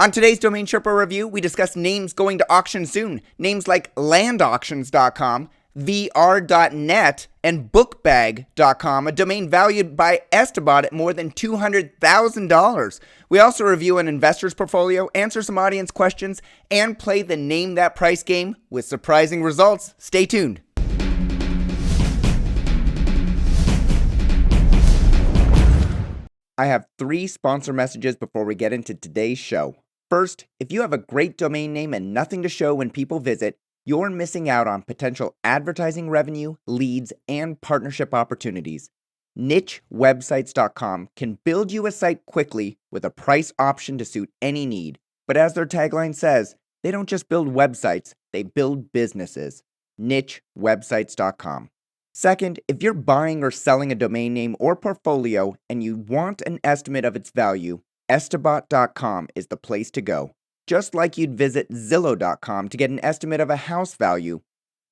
On today's Domain Sherpa review, we discuss names going to auction soon. Names like landauctions.com, VR.net, and bookbag.com, a domain valued by Esteban at more than $200,000. We also review an investor's portfolio, answer some audience questions, and play the Name That Price game with surprising results. Stay tuned. I have 3 sponsor messages before we get into today's show. First, if you have a great domain name and nothing to show when people visit, you're missing out on potential advertising revenue, leads, and partnership opportunities. NicheWebsites.com can build you a site quickly with a price option to suit any need. But as their tagline says, they don't just build websites, they build businesses. NicheWebsites.com. Second, if you're buying or selling a domain name or portfolio and you want an estimate of its value, Estabot.com is the place to go. Just like you'd visit Zillow.com to get an estimate of a house value,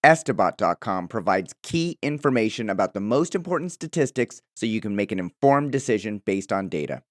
Estabot.com provides key information about the most important statistics so you can make an informed decision based on data.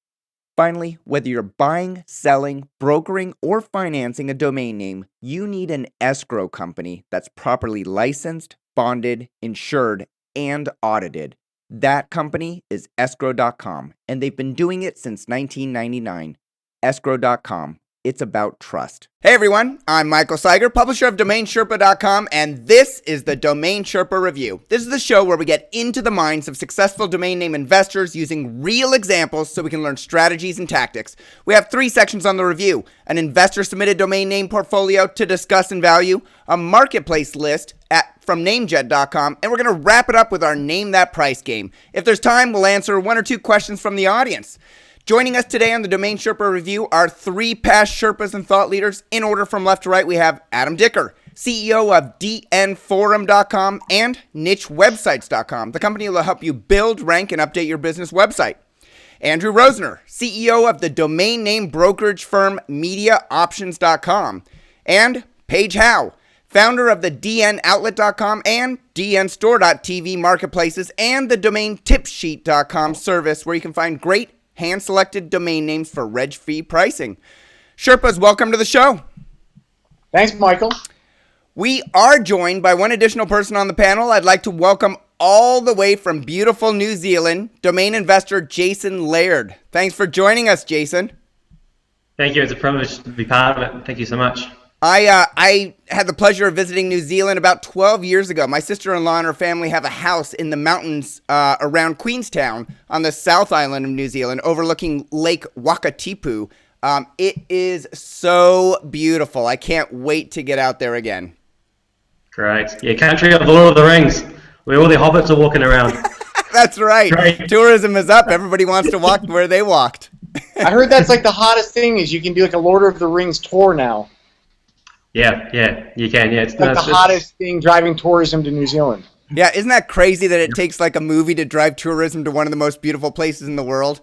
Finally, whether you're buying, selling, brokering, or financing a domain name, you need an escrow company that's properly licensed, bonded, insured, and audited. That company is escrow.com, and they've been doing it since 1999. Escrow.com. It's about trust. Hey everyone, I'm Michael Cyger, publisher of DomainSherpa.com, and this is the Domain Sherpa Review. This is the show where we get into the minds of successful domain name investors using real examples so we can learn strategies and tactics. We have 3 sections on the review: an investor-submitted domain name portfolio to discuss and value, a marketplace list from namejet.com, and we're going to wrap it up with our Name That Price game. If there's time, we'll answer 1 or 2 questions from the audience. Joining us today on the Domain Sherpa Review are 3 past Sherpas and thought leaders. In order from left to right, we have Adam Dicker, CEO of dnforum.com and nichewebsites.com, the company that will help you build, rank, and update your business website. Andrew Rosener, CEO of the domain name brokerage firm MediaOptions.com. And Paige Howe, founder of the DNOutlet.com and DNstore.tv marketplaces and the domain tipsheet.com service where you can find great hand-selected domain names for reg-free pricing. Sherpas, welcome to the show. Thanks, Michael. We are joined by one additional person on the panel. I'd like to welcome all the way from beautiful New Zealand, domain investor Jason Laird. Thanks for joining us, Jason. Thank you. It's a privilege to be part of it. Thank you so much. I had the pleasure of visiting New Zealand about 12 years ago. My sister-in-law and her family have a house in the mountains around Queenstown on the South Island of New Zealand overlooking Lake Wakatipu. It is so beautiful. I can't wait to get out there again. Great. Yeah, country of the Lord of the Rings, where all the hobbits are walking around. That's right. Great. Tourism is up. Everybody wants to walk where they walked. I heard that's like the hottest thing is you can do like a Lord of the Rings tour now. Yeah, you can. Yeah, it's like the hottest thing driving tourism to New Zealand. Yeah, isn't that crazy that it takes like a movie to drive tourism to one of the most beautiful places in the world?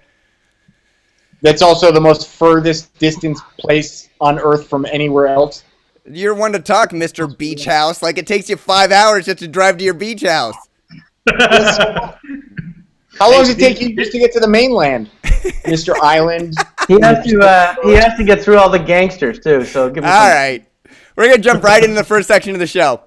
That's also the most furthest distance place on Earth from anywhere else. You're one to talk, Mr. Beach House. Like it takes you 5 hours just to drive to your beach house. How long does it take you just to get to the mainland, Mr. Island? He has to get through all the gangsters too. So give him all right. We're going to jump right into the first section of the show.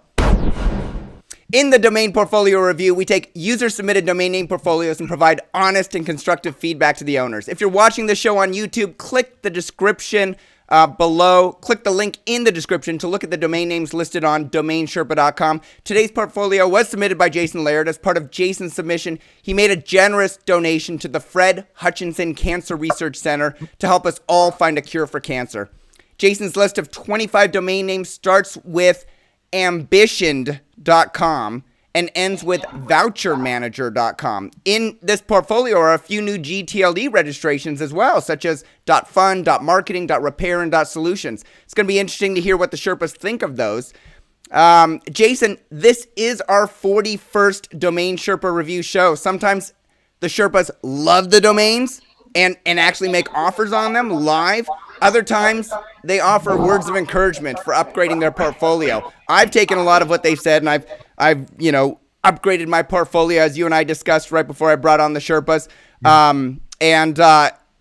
In the Domain Portfolio Review, we take user-submitted domain name portfolios and provide honest and constructive feedback to the owners. If you're watching the show on YouTube, click the description below. Click the link in the description to look at the domain names listed on DomainSherpa.com. Today's portfolio was submitted by Jason Laird. As part of Jason's submission, he made a generous donation to the Fred Hutchinson Cancer Research Center to help us all find a cure for cancer. Jason's list of 25 domain names starts with ambitioned.com and ends with vouchermanager.com. In this portfolio are a few new GTLD registrations as well, such as .fun, .marketing, .repair, and .solutions. It's going to be interesting to hear what the Sherpas think of those. Jason, this is our 41st Domain Sherpa Review show. Sometimes the Sherpas love the domains and actually make offers on them live. Other times, they offer words of encouragement for upgrading their portfolio. I've taken a lot of what they've said, and I've upgraded my portfolio, as you and I discussed right before I brought on the Sherpas.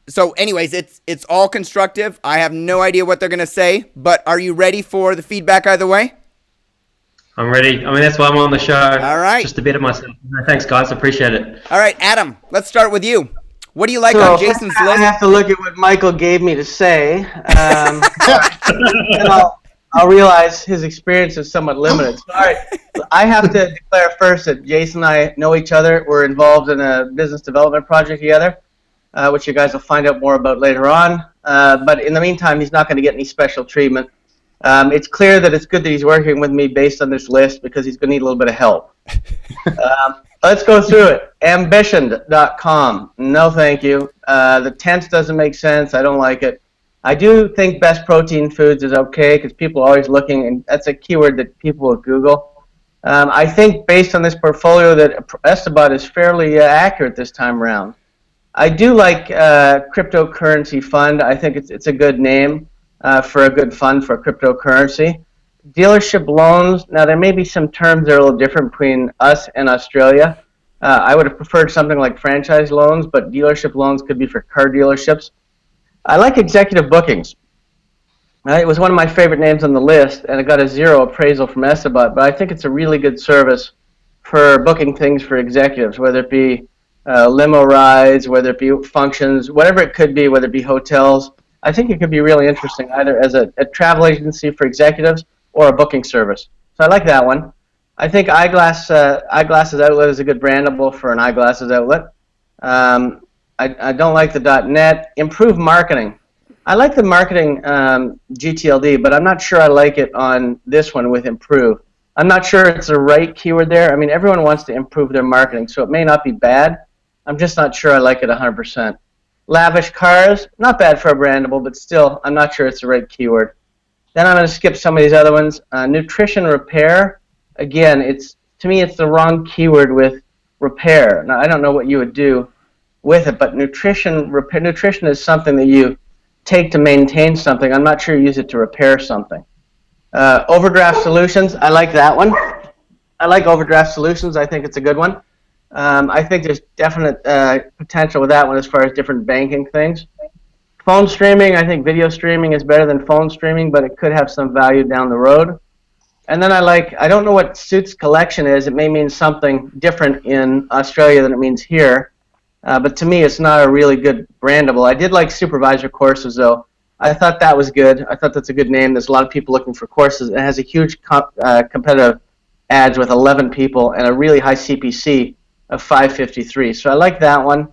So anyways, it's all constructive. I have no idea what they're going to say, but are you ready for the feedback either way? I'm ready. I mean, that's why I'm on the show. All right. Just a bit of myself. Thanks, guys. Appreciate it. All right, Adam, let's start with you. What do you like So on Jason's I list? have to look at what Michael gave me to say. And I'll realize his experience is somewhat limited. So, all right, I have to declare first that Jason and I know each other. We're involved in a business development project together, which you guys will find out more about later on. But in the meantime, he's not going to get any special treatment. It's clear that it's good that he's working with me based on this list because he's going to need a little bit of help. Let's go through it. Ambitioned.com. No, thank you. The tense doesn't make sense. I don't like it. I do think best protein foods is okay because people are always looking, and that's a keyword that people will Google. I think based on this portfolio that Estabot is fairly accurate this time around. I do like cryptocurrency fund. I think it's a good name for a good fund for cryptocurrency. Dealership loans. Now, there may be some terms that are a little different between us and Australia. I would have preferred something like franchise loans, but dealership loans could be for car dealerships. I like executive bookings. It was one of my favorite names on the list, and it got a 0 appraisal from Estabot, but I think it's a really good service for booking things for executives, whether it be limo rides, whether it be functions, whatever it could be, whether it be hotels. I think it could be really interesting either as a travel agency for executives or a booking service. So I like that one. I think Eyeglasses Outlet is a good brandable for an eyeglasses outlet. I don't like the .net. Improve marketing. I like the marketing GTLD, but I'm not sure I like it on this one with improve. I'm not sure it's the right keyword there. I mean, everyone wants to improve their marketing, so it may not be bad. I'm just not sure I like it 100%. Lavish cars, not bad for a brandable, but still, I'm not sure it's the right keyword. Then I'm going to skip some of these other ones. Nutrition repair, again, to me it's the wrong keyword with repair. Now, I don't know what you would do with it, but nutrition is something that you take to maintain something. I'm not sure you use it to repair something. Overdraft solutions, I like that one. I like overdraft solutions. I think it's a good one. I think there's definite potential with that one as far as different banking things. Phone streaming, I think video streaming is better than phone streaming, but it could have some value down the road. And then I don't know what Suits Collection is. It may mean something different in Australia than it means here. But to me, it's not a really good brandable. I did like Supervisor Courses, though. I thought that was good. I thought that's a good name. There's a lot of people looking for courses. It has a huge competitive ads with 11 people and a really high CPC of 553. So I like that one.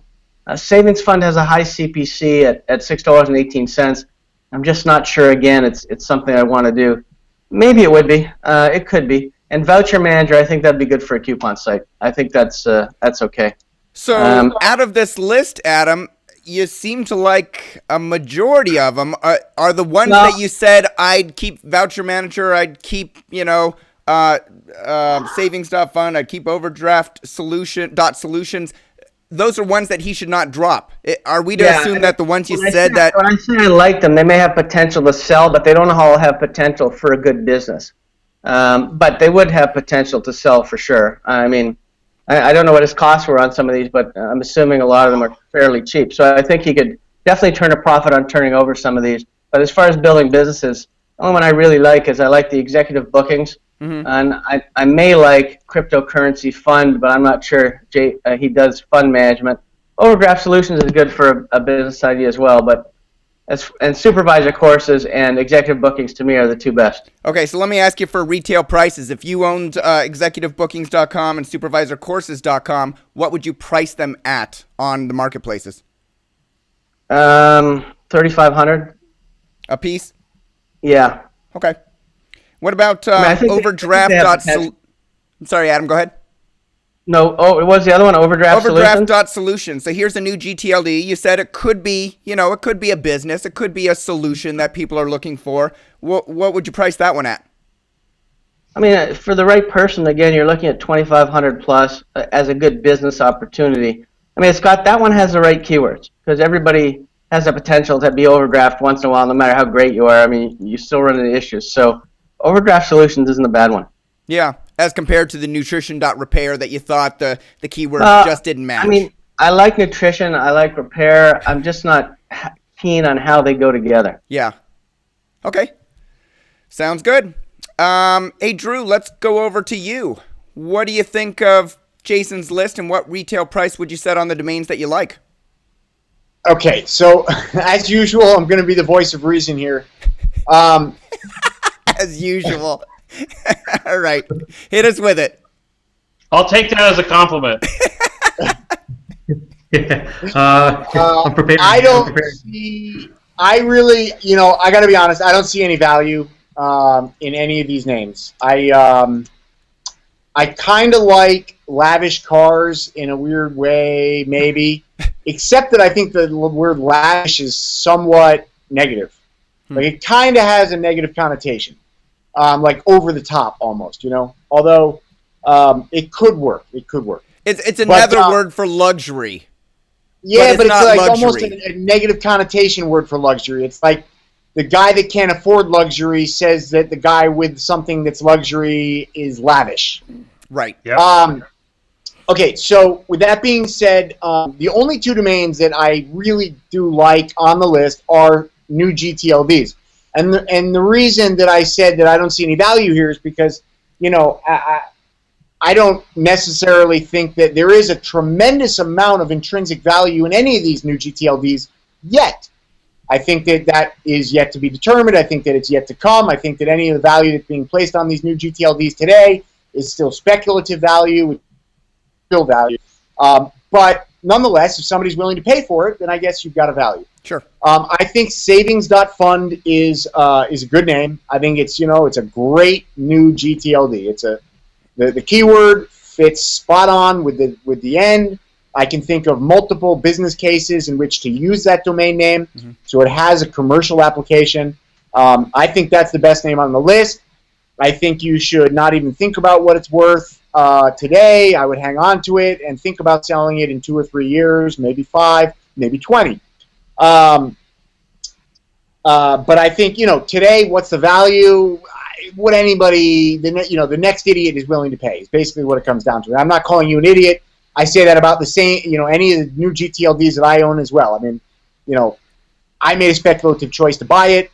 Savings Fund has a high CPC at $6.18. I'm just not sure. Again, it's something I want to do. Maybe it would be. It could be. And Voucher Manager, I think that'd be good for a coupon site. I think that's okay. So out of this list, Adam, you seem to like a majority of them. Are the ones that you said I'd keep Voucher Manager, I'd keep, savings.fund, I'd keep overdraft solutions. Those are ones that he should not drop. Are we to assume that the ones you said that... When I say I like them, they may have potential to sell, but they don't all have potential for a good business. But they would have potential to sell for sure. I mean, I don't know what his costs were on some of these, but I'm assuming a lot of them are fairly cheap. So I think he could definitely turn a profit on turning over some of these. But as far as building businesses, the only one I really like is I like the executive bookings. Mm-hmm. And I may like cryptocurrency fund, but I'm not sure he does fund management. Overdraft solutions is good for a business idea as well, but and supervisor courses and executive bookings to me are the two best. Okay, so let me ask you for retail prices. If you owned executivebookings.com and supervisorcourses.com, what would you price them at on the marketplaces? $3,500 a piece. Yeah. Okay. What about overdraft? I'm sorry, Adam. Go ahead. No. Oh, it was the other one. Overdraft solutions. So here's a new GTLD. You said it could be, it could be a business. It could be a solution that people are looking for. What would you price that one at? I mean, for the right person, again, you're looking at $2,500 plus as a good business opportunity. I mean, that one has the right keywords because everybody has the potential to be overdraft once in a while, no matter how great you are. I mean, you still run into issues. So overdraft solutions isn't a bad one. Yeah, as compared to the nutrition.repair that you thought the keyword just didn't match. I mean, I like nutrition. I like repair. I'm just not keen on how they go together. Yeah. Okay. Sounds good. Hey, Drew, let's go over to you. What do you think of Jason's list, and what retail price would you set on the domains that you like? Okay, so as usual, I'm going to be the voice of reason here. As usual. All right. Hit us with it. I'll take that as a compliment. I'm prepared. I don't see. I really, I got to be honest. I don't see any value in any of these names. I kind of like lavish cars in a weird way, maybe. Except that I think the word lavish is somewhat negative. Like it kind of has a negative connotation, like over the top almost. Although it could work. It could work. It's another word for luxury. Yeah, but it's like luxury. almost a negative connotation word for luxury. It's like the guy that can't afford luxury says that the guy with something that's luxury is lavish. Right. Yep. Okay, so with that being said, the only two domains that I really do like on the list are new GTLDs. And the reason that I said that I don't see any value here is because, I don't necessarily think that there is a tremendous amount of intrinsic value in any of these new GTLDs yet. I think that is yet to be determined. I think that it's yet to come. I think that any of the value that's being placed on these new GTLDs today is still speculative value, still value. But nonetheless, if somebody's willing to pay for it, then I guess you've got a value. Sure. I think savings.fund is a good name. I think it's a great new GTLD. The keyword fits spot on with the end. I can think of multiple business cases in which to use that domain name, so it has a commercial application. I think that's the best name on the list. I think you should not even think about what it's worth today. I would hang on to it and think about selling it in 2 or 3 years, maybe 5, maybe 20. But I think today, what's the value? What anybody, the next idiot is willing to pay is basically what it comes down to. I'm not calling you an idiot. I say that about the same, any of the new GTLDs that I own as well. I mean, I made a speculative choice to buy it.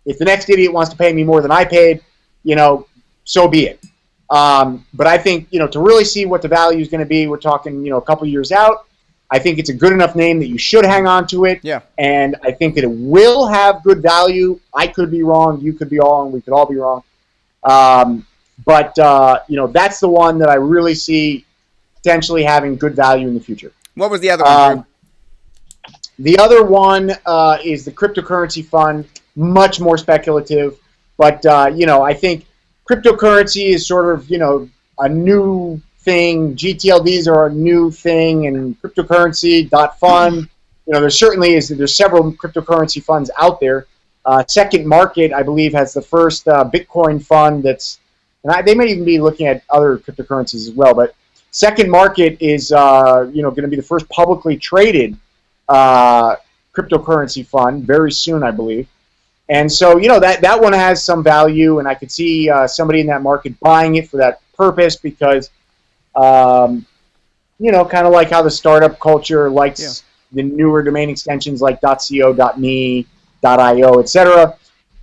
If the next idiot wants to pay me more than I paid, so be it. But I think, to really see what the value is going to be, we're talking, a couple years out. I think it's a good enough name that you should hang on to it. Yeah. And I think that it will have good value. I could be wrong. You could be wrong. We could all be wrong. But that's the one that I really see potentially having good value in the future. What was the other one, Drew? The other one is the cryptocurrency fund, much more speculative. But, I think cryptocurrency is sort of, a new thing. GTLDs are a new thing, and cryptocurrency.fund, there's several cryptocurrency funds out there. Second Market, I believe, has the first Bitcoin fund and they may even be looking at other cryptocurrencies as well, but Second Market is, going to be the first publicly traded cryptocurrency fund very soon, I believe. And so, that one has some value, and I could see somebody in that market buying it for that purpose because, kind of like how the startup culture likes the newer domain extensions like .co, .me, .io, etc.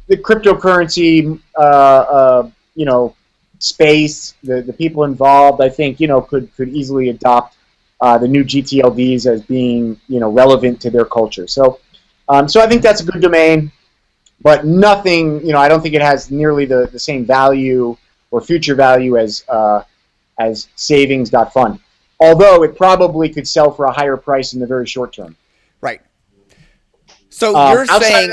The cryptocurrency, space, the people involved, I think, could easily adopt the new GTLDs as being, relevant to their culture. So I think that's a good domain, but nothing, I don't think it has nearly the same value or future value as savings.fund. Although it probably could sell for a higher price in the very short term. Right. So you're saying,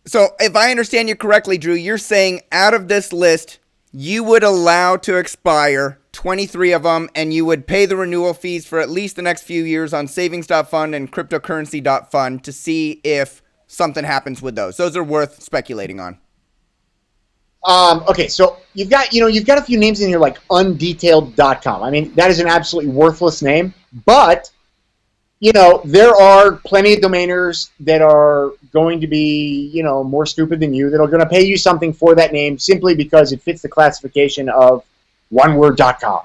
so if I understand you correctly, Drew, you're saying out of this list, you would allow to expire 23 of them, and you would pay the renewal fees for at least the next few years on savings.fund and cryptocurrency.fund to see if something happens with those. Those are worth speculating on. Okay, so you've got a few names in here like undetailed.com. I mean, that is an absolutely worthless name, but there are plenty of domainers that are going to be, more stupid than you, that are going to pay you something for that name simply because it fits the classification of oneword.com.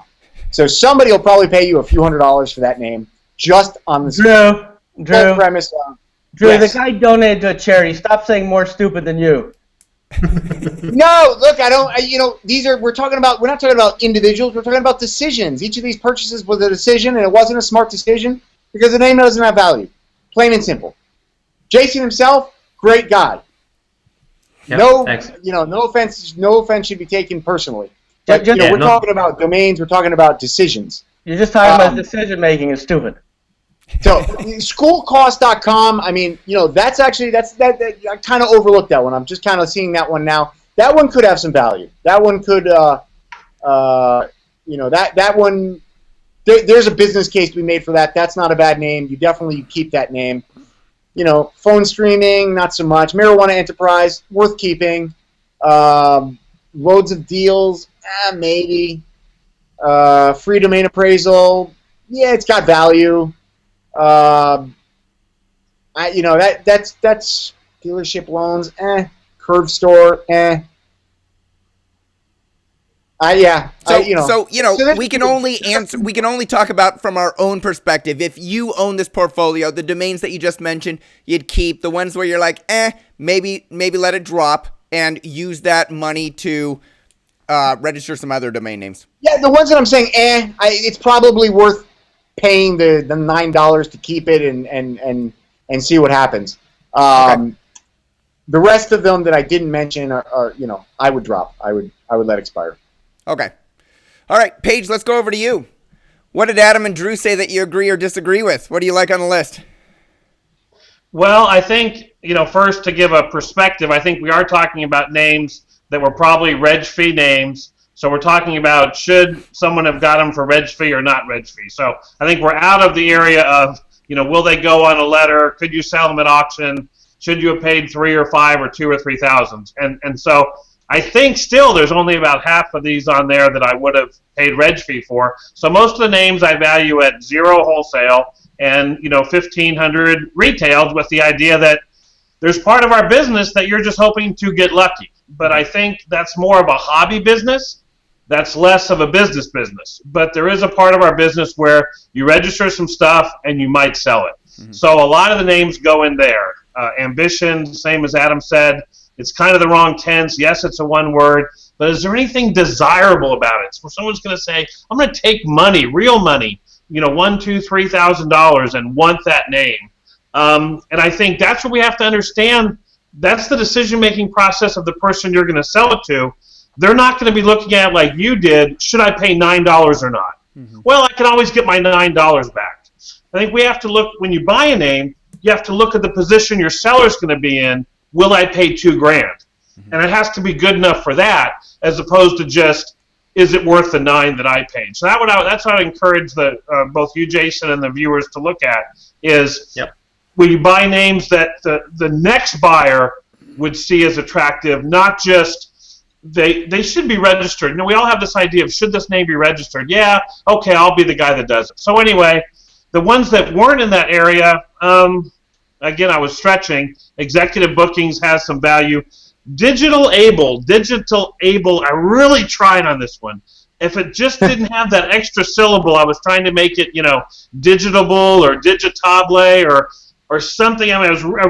So somebody will probably pay you a few $100s for that name just on the Drew, premise of, Drew, Yes. the guy donated to a charity. Stop saying more stupid than you. No, look, we're not talking about individuals, we're talking about decisions. Each of these purchases was a decision, and it wasn't a smart decision because the name doesn't have value. Plain and simple. Jason himself, great guy. Yep, thanks. No offense should be taken personally. But, we're talking about domains, we're talking about decisions. You're just talking about decision making is stupid. So, schoolcost.com, that's I kind of overlooked that one. I'm just kind of seeing that one now. That one could have some value. That one could, that one, there's a business case to be made for that. That's not a bad name. You definitely keep that name. Phone streaming, not so much. Marijuana enterprise, worth keeping. Loads of deals, maybe. Free domain appraisal, yeah, it's got value. That's dealership loans, Curve store, we can only talk about from our own perspective. If you own this portfolio, the domains that you just mentioned, you'd keep. The ones where you're like, maybe let it drop and use that money to register some other domain names. Yeah, the ones that I'm saying, it's probably worth paying the $9 to keep it and see what happens. Okay. The rest of them that I didn't mention are I would drop. I would let expire. Okay. All right, Paige, let's go over to you. What did Adam and Drew say that you agree or disagree with? What do you like on the list? Well, I think, first to give a perspective, I think we are talking about names that were probably reg fee names. So we're talking about should someone have got them for reg fee or not reg fee. So I think we're out of the area of, will they go on a letter? Could you sell them at auction? Should you have paid $3,000 or $5,000 or $2,000 or $3,000? And so I think still there's only about half of these on there that I would have paid reg fee for. So most of the names I value at $0 wholesale and $1,500 retailed, with the idea that there's part of our business that you're just hoping to get lucky. But I think that's more of a hobby business. That's less of a business. But there is a part of our business where you register some stuff and you might sell it. Mm-hmm. So a lot of the names go in there. Ambition, same as Adam said, it's kind of the wrong tense. Yes, it's a one word. But is there anything desirable about it? So someone's going to say, I'm going to take money, real money, $1,000, $2,000, $3,000 and want that name. And I think that's what we have to understand. That's the decision-making process of the person you're going to sell it to. They're not going to be looking at it like you did, should I pay $9 or not? Mm-hmm. Well, I can always get my $9 back. I think we have to look, when you buy a name, you have to look at the position your seller's going to be in. Will I pay $2,000? Mm-hmm. And it has to be good enough for that, as opposed to just, is it worth the $9 that I paid? So that's what I encourage both you, Jason, and the viewers to look at is, will you buy names that the next buyer would see as attractive, not just they should be registered. We all have this idea of, should this name be registered? Yeah, okay, I'll be the guy that does it. So anyway, the ones that weren't in that area, again, I was stretching. Executive Bookings has some value. Digital Able, I really tried on this one. If it just didn't have that extra syllable, I was trying to make it, digitable or digitable or something. I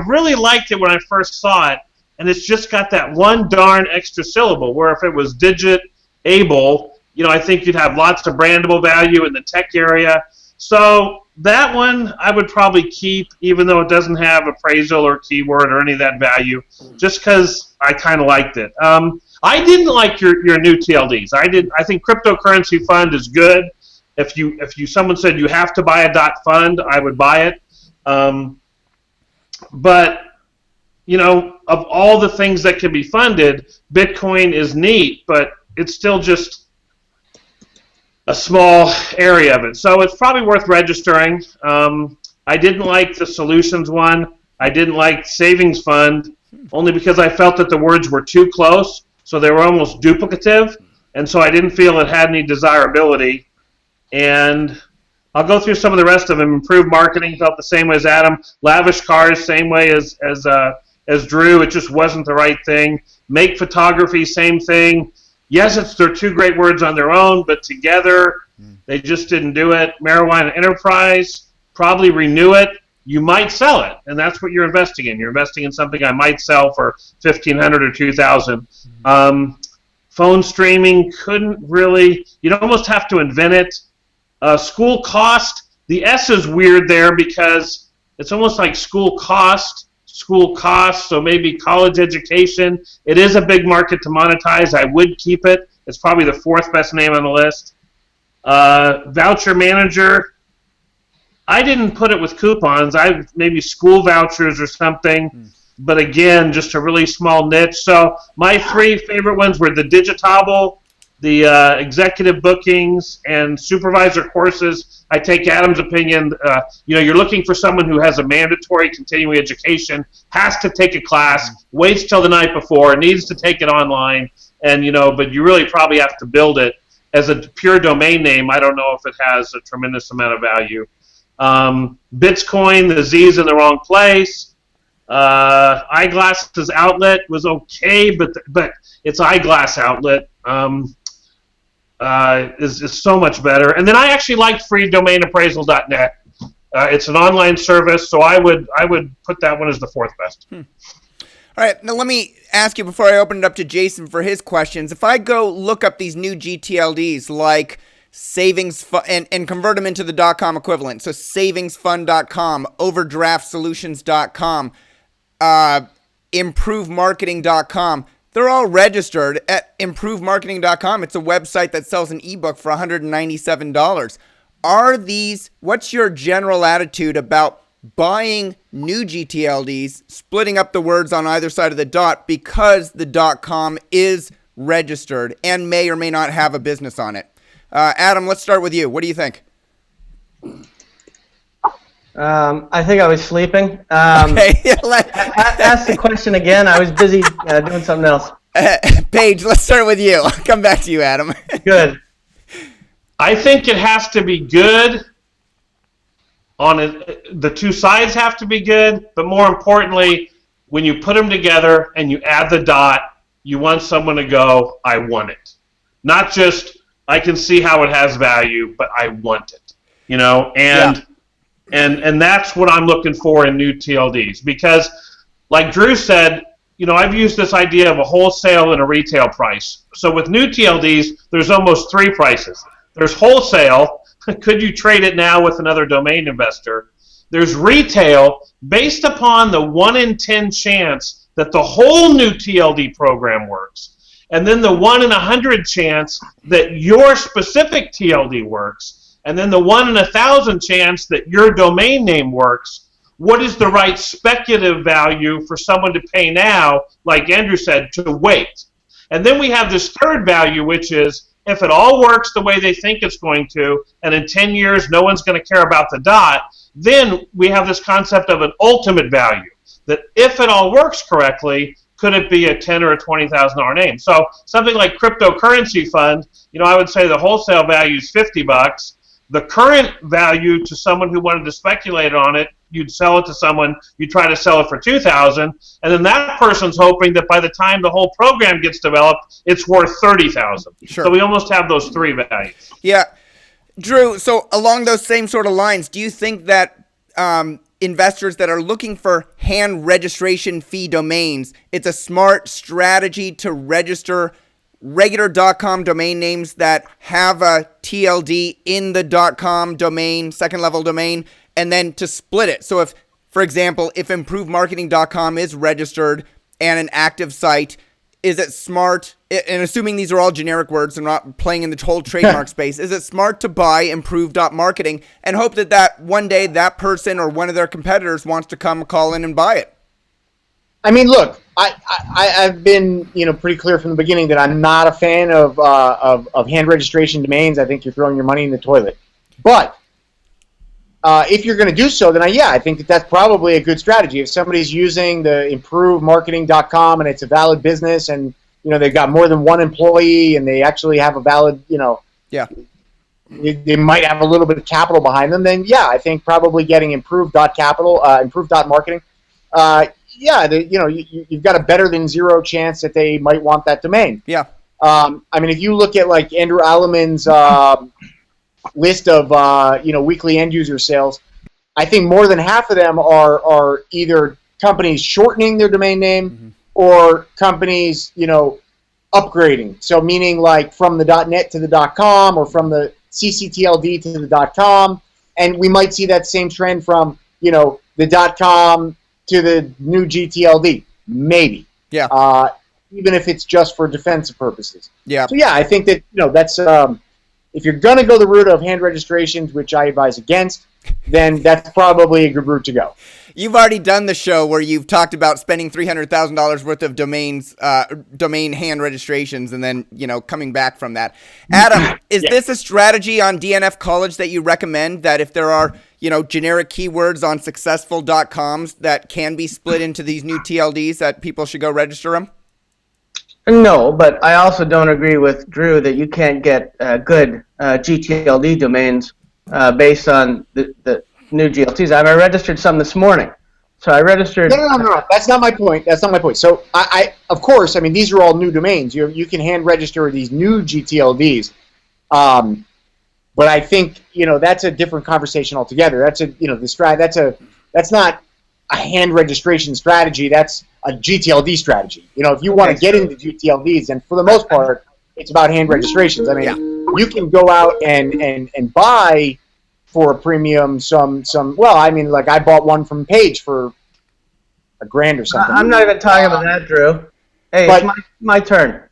really liked it when I first saw it, and it's just got that one darn extra syllable, where if it was Digit-able, I think you'd have lots of brandable value in the tech area. So that one I would probably keep, even though it doesn't have appraisal or keyword or any of that value, just because I kind of liked it. I didn't like your new TLDs. I think cryptocurrency fund is good. If someone said you have to buy a .fund, I would buy it. But of all the things that can be funded, Bitcoin is neat, but it's still just a small area of it. So it's probably worth registering. I didn't like the solutions one. I didn't like savings fund, only because I felt that the words were too close, so they were almost duplicative, and so I didn't feel it had any desirability. And I'll go through some of the rest of them. Improved marketing, felt the same way as Adam. Lavish cars, same way as Drew. It just wasn't the right thing. Make photography, same thing. Yes, they're two great words on their own, but together they just didn't do it. Marijuana enterprise, probably renew it. you might sell it, and that's what you're investing in. You're investing in something I might sell for $1,500 or $2,000. Phone streaming couldn't really. You'd almost have to invent it. School cost. The S is weird there because it's almost like school cost. So maybe college education. It is a big market to monetize. I would keep it. It's probably the 4th best name on the list. Voucher manager. I didn't put it with coupons. Maybe school vouchers or something. But again, just a really small niche. So my 3 favorite ones were the Digitable, the executive bookings, and supervisor courses. I take Adam's opinion. You're looking for someone who has a mandatory continuing education, has to take a class, waits till the night before, needs to take it online, and but you really probably have to build it. As a pure domain name, I don't know if it has a tremendous amount of value. Bitcoin, the Z's in the wrong place. Eyeglasses outlet was okay, but its eyeglass outlet is so much better. And then I actually liked freedomainappraisal.net. It's an online service, so I would put that one as the 4th best. All right, now let me ask you before I open it up to Jason for his questions. If I go look up these new GTLDs like savings and convert them into the .com equivalent, so savingsfund.com, overdraftsolutions.com, improvemarketing.com, they're all registered at improvemarketing.com. It's a website that sells an ebook for $197. What's your general attitude about buying new GTLDs, splitting up the words on either side of the dot because the .com is registered and may or may not have a business on it? Adam, let's start with you. What do you think? I think I was sleeping. Okay. Ask the question again. I was busy doing something else. Paige, let's start with you. I'll come back to you, Adam. Good. I think it has to be good. The 2 sides have to be good, but more importantly, when you put them together and you add the dot, you want someone to go, I want it. Not just, I can see how it has value, but I want it. And that's what I'm looking for in new TLDs. Because, like Drew said, I've used this idea of a wholesale and a retail price. So with new TLDs, there's almost 3 prices. There's wholesale. Could you trade it now with another domain investor? There's retail, based upon the 1 in 10 chance that the whole new TLD program works. And then the 1 in 100 chance that your specific TLD works. And then the 1 in 1,000 chance that your domain name works. What is the right speculative value for someone to pay now, like Andrew said, to wait? And then we have this third value, which is if it all works the way they think it's going to, and in 10 years no one's going to care about the dot, then we have this concept of an ultimate value, that if it all works correctly, could it be a $10,000 or a $20,000 name? So something like cryptocurrency fund, I would say the wholesale value is $50. The current value to someone who wanted to speculate on it, you'd sell it to someone, you try to sell it for $2,000, and then that person's hoping that by the time the whole program gets developed, it's worth $30,000. Sure. So we almost have those 3 values. Yeah. Drew, so along those same sort of lines, do you think that investors that are looking for hand registration fee domains, it's a smart strategy to register regular .com domain names that have a TLD in the .com domain, second level domain, and then to split it? So if, for example, if improvemarketing.com is registered and an active site, is it smart, and assuming these are all generic words and not playing in the whole trademark space, is it smart to buy improve.marketing and hope that one day that person or one of their competitors wants to come call in and buy it? I mean, look, I've been pretty clear from the beginning that I'm not a fan of hand registration domains. I think you're throwing your money in the toilet. But if you're going to do so, then I think that's probably a good strategy. If somebody's using the improvemarketing.com and it's a valid business and they've got more than 1 employee and they actually have a valid they might have a little bit of capital behind them, then I think probably getting improve.capital, improve.marketing, you've got a better than 0 chance that they might want that domain. Yeah. I mean, if you look at like Andrew Alleman's list of weekly end user sales, I think more than half of them are either companies shortening their domain name or companies, upgrading. So meaning like from the .net to the .com or from the ccTLD to the .com. And we might see that same trend from, the .com to the new GTLD. Maybe. Yeah. Even if it's just for defensive purposes. Yeah. So yeah, I think that, that's, if you're going to go the route of hand registrations, which I advise against, then that's probably a good route to go. You've already done the show where you've talked about spending $300,000 worth of domain hand registrations and then, coming back from that. Adam, is this a strategy on DNF College that you recommend, that if there are, generic keywords on successful.coms that can be split into these new TLDs, that people should go register them? No, but I also don't agree with Drew that you can't get good GTLD domains based on the new GLTs. I registered some this morning. So I registered... No. That's not my point. So of course, these are all new domains. You can hand register these new GTLDs. But I think, that's a different conversation altogether. That's that's not a hand registration strategy. That's a GTLD strategy. If you want to get into GTLDs, and for the most part, it's about hand registrations. You can go out and buy for a premium I bought one from Page for $1,000 or something. I'm not even talking about that, Drew. Hey, it's my turn.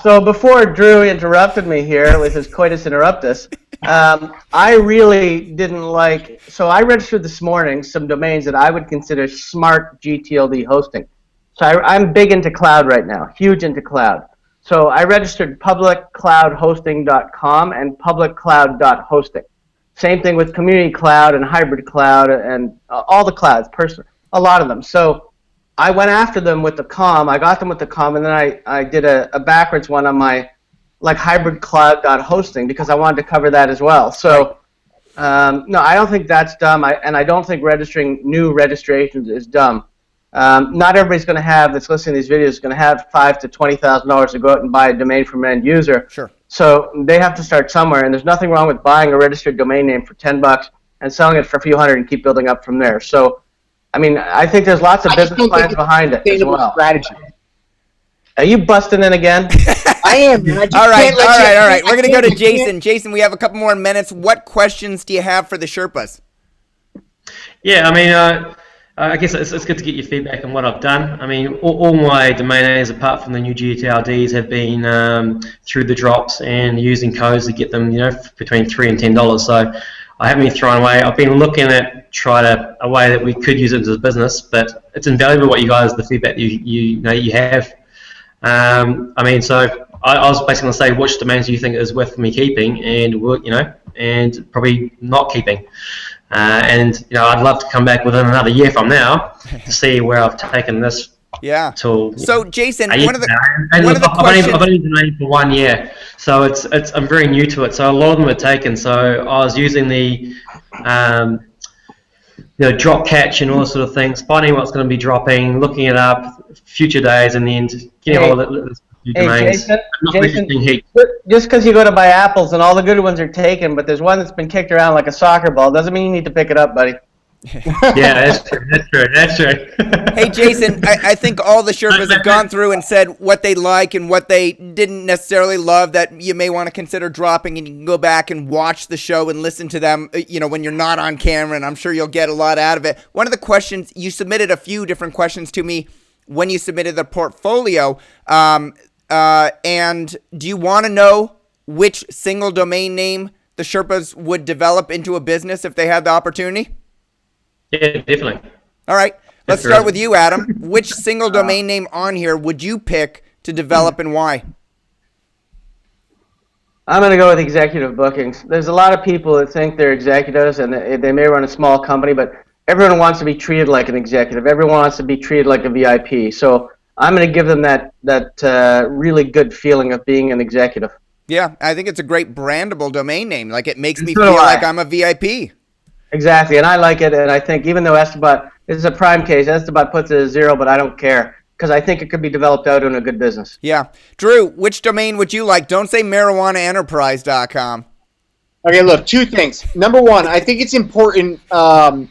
So before Drew interrupted me here with his coitus interruptus, I really didn't like... So I registered this morning some domains that I would consider smart GTLD hosting. So I'm big into cloud right now, huge into cloud. So I registered publiccloudhosting.com and publiccloud.hosting. Same thing with community cloud and hybrid cloud and all the clouds, a lot of them. So I went after them with the com. I got them with the com, and then I did a backwards one on my hybrid cloud.hosting because I wanted to cover that as well. So no, I don't think that's dumb, and I don't think registering new registrations is dumb. Not everybody's going to have, that's listening to these videos, is going to have $5,000 to $20,000 to go out and buy a domain from an end user. Sure. So they have to start somewhere, and there's nothing wrong with buying a registered domain name for $10 and selling it for a few hundred and keep building up from there. So, I think there's lots of business plans behind it as well. Strategy. Are you busting in again? I am. All right. We're going to go to Jason. Jason, we have a couple more minutes. What questions do you have for the Sherpas? Yeah, I guess it's good to get your feedback on what I've done. All my domain names, apart from the new GTLDs, have been through the drops and using codes to get them, between $3 and $10. So I haven't been thrown away. I've been looking at a way that we could use it as a business, but it's invaluable what you guys, the feedback you have. So I was basically going to say which domains do you think is worth me keeping and probably not keeping. I'd love to come back within another year from now to see where I've taken this. Yeah. Tool. So Jason, one of the questions. I've only been doing it for 1 year, so I'm very new to it. So a lot of them are taken. So I was using the drop catch and all those sort of things, finding what's going to be dropping, looking it up, future days, and then getting all the domains. Jason, just because you go to buy apples and all the good ones are taken, but there's one that's been kicked around like a soccer ball, doesn't mean you need to pick it up, buddy. Yeah, that's true. Hey, Jason, I think all the Sherpas have gone through and said what they like and what they didn't necessarily love that you may want to consider dropping, and you can go back and watch the show and listen to them, when you're not on camera, and I'm sure you'll get a lot out of it. One of the questions, you submitted a few different questions to me when you submitted the portfolio, and do you want to know which single domain name the Sherpas would develop into a business if they had the opportunity? Yeah, definitely. All right. Let's start with you, Adam. Which single domain name on here would you pick to develop and why? I'm going to go with executive bookings. There's a lot of people that think they're executives and they may run a small company, but everyone wants to be treated like an executive. Everyone wants to be treated like a VIP. So I'm going to give them that really good feeling of being an executive. Yeah, I think it's a great brandable domain name. Like, it makes me feel like I'm a VIP. Exactly, and I like it, and I think even though Esteban, this is a prime case, Esteban puts it at 0, but I don't care, because I think it could be developed out in a good business. Yeah. Drew, which domain would you like? Don't say marijuanaenterprise.com. Okay, look, two things. Number one, I think it's important. I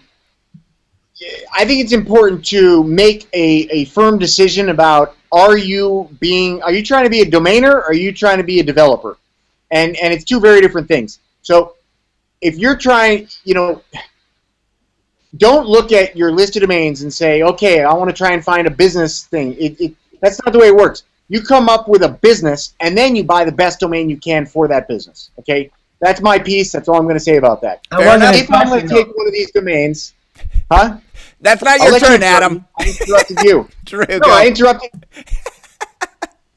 think it's important to make a firm decision about are you trying to be a domainer or are you trying to be a developer? And it's two very different things. So if you're trying, don't look at your list of domains and say, okay, I want to try and find a business thing. That's not the way it works. You come up with a business and then you buy the best domain you can for that business. Okay, that's my piece. That's all I'm going to say about that. If I'm going to take one of these domains, huh? That's not your turn, Adam. I interrupted you. True. No, I interrupted.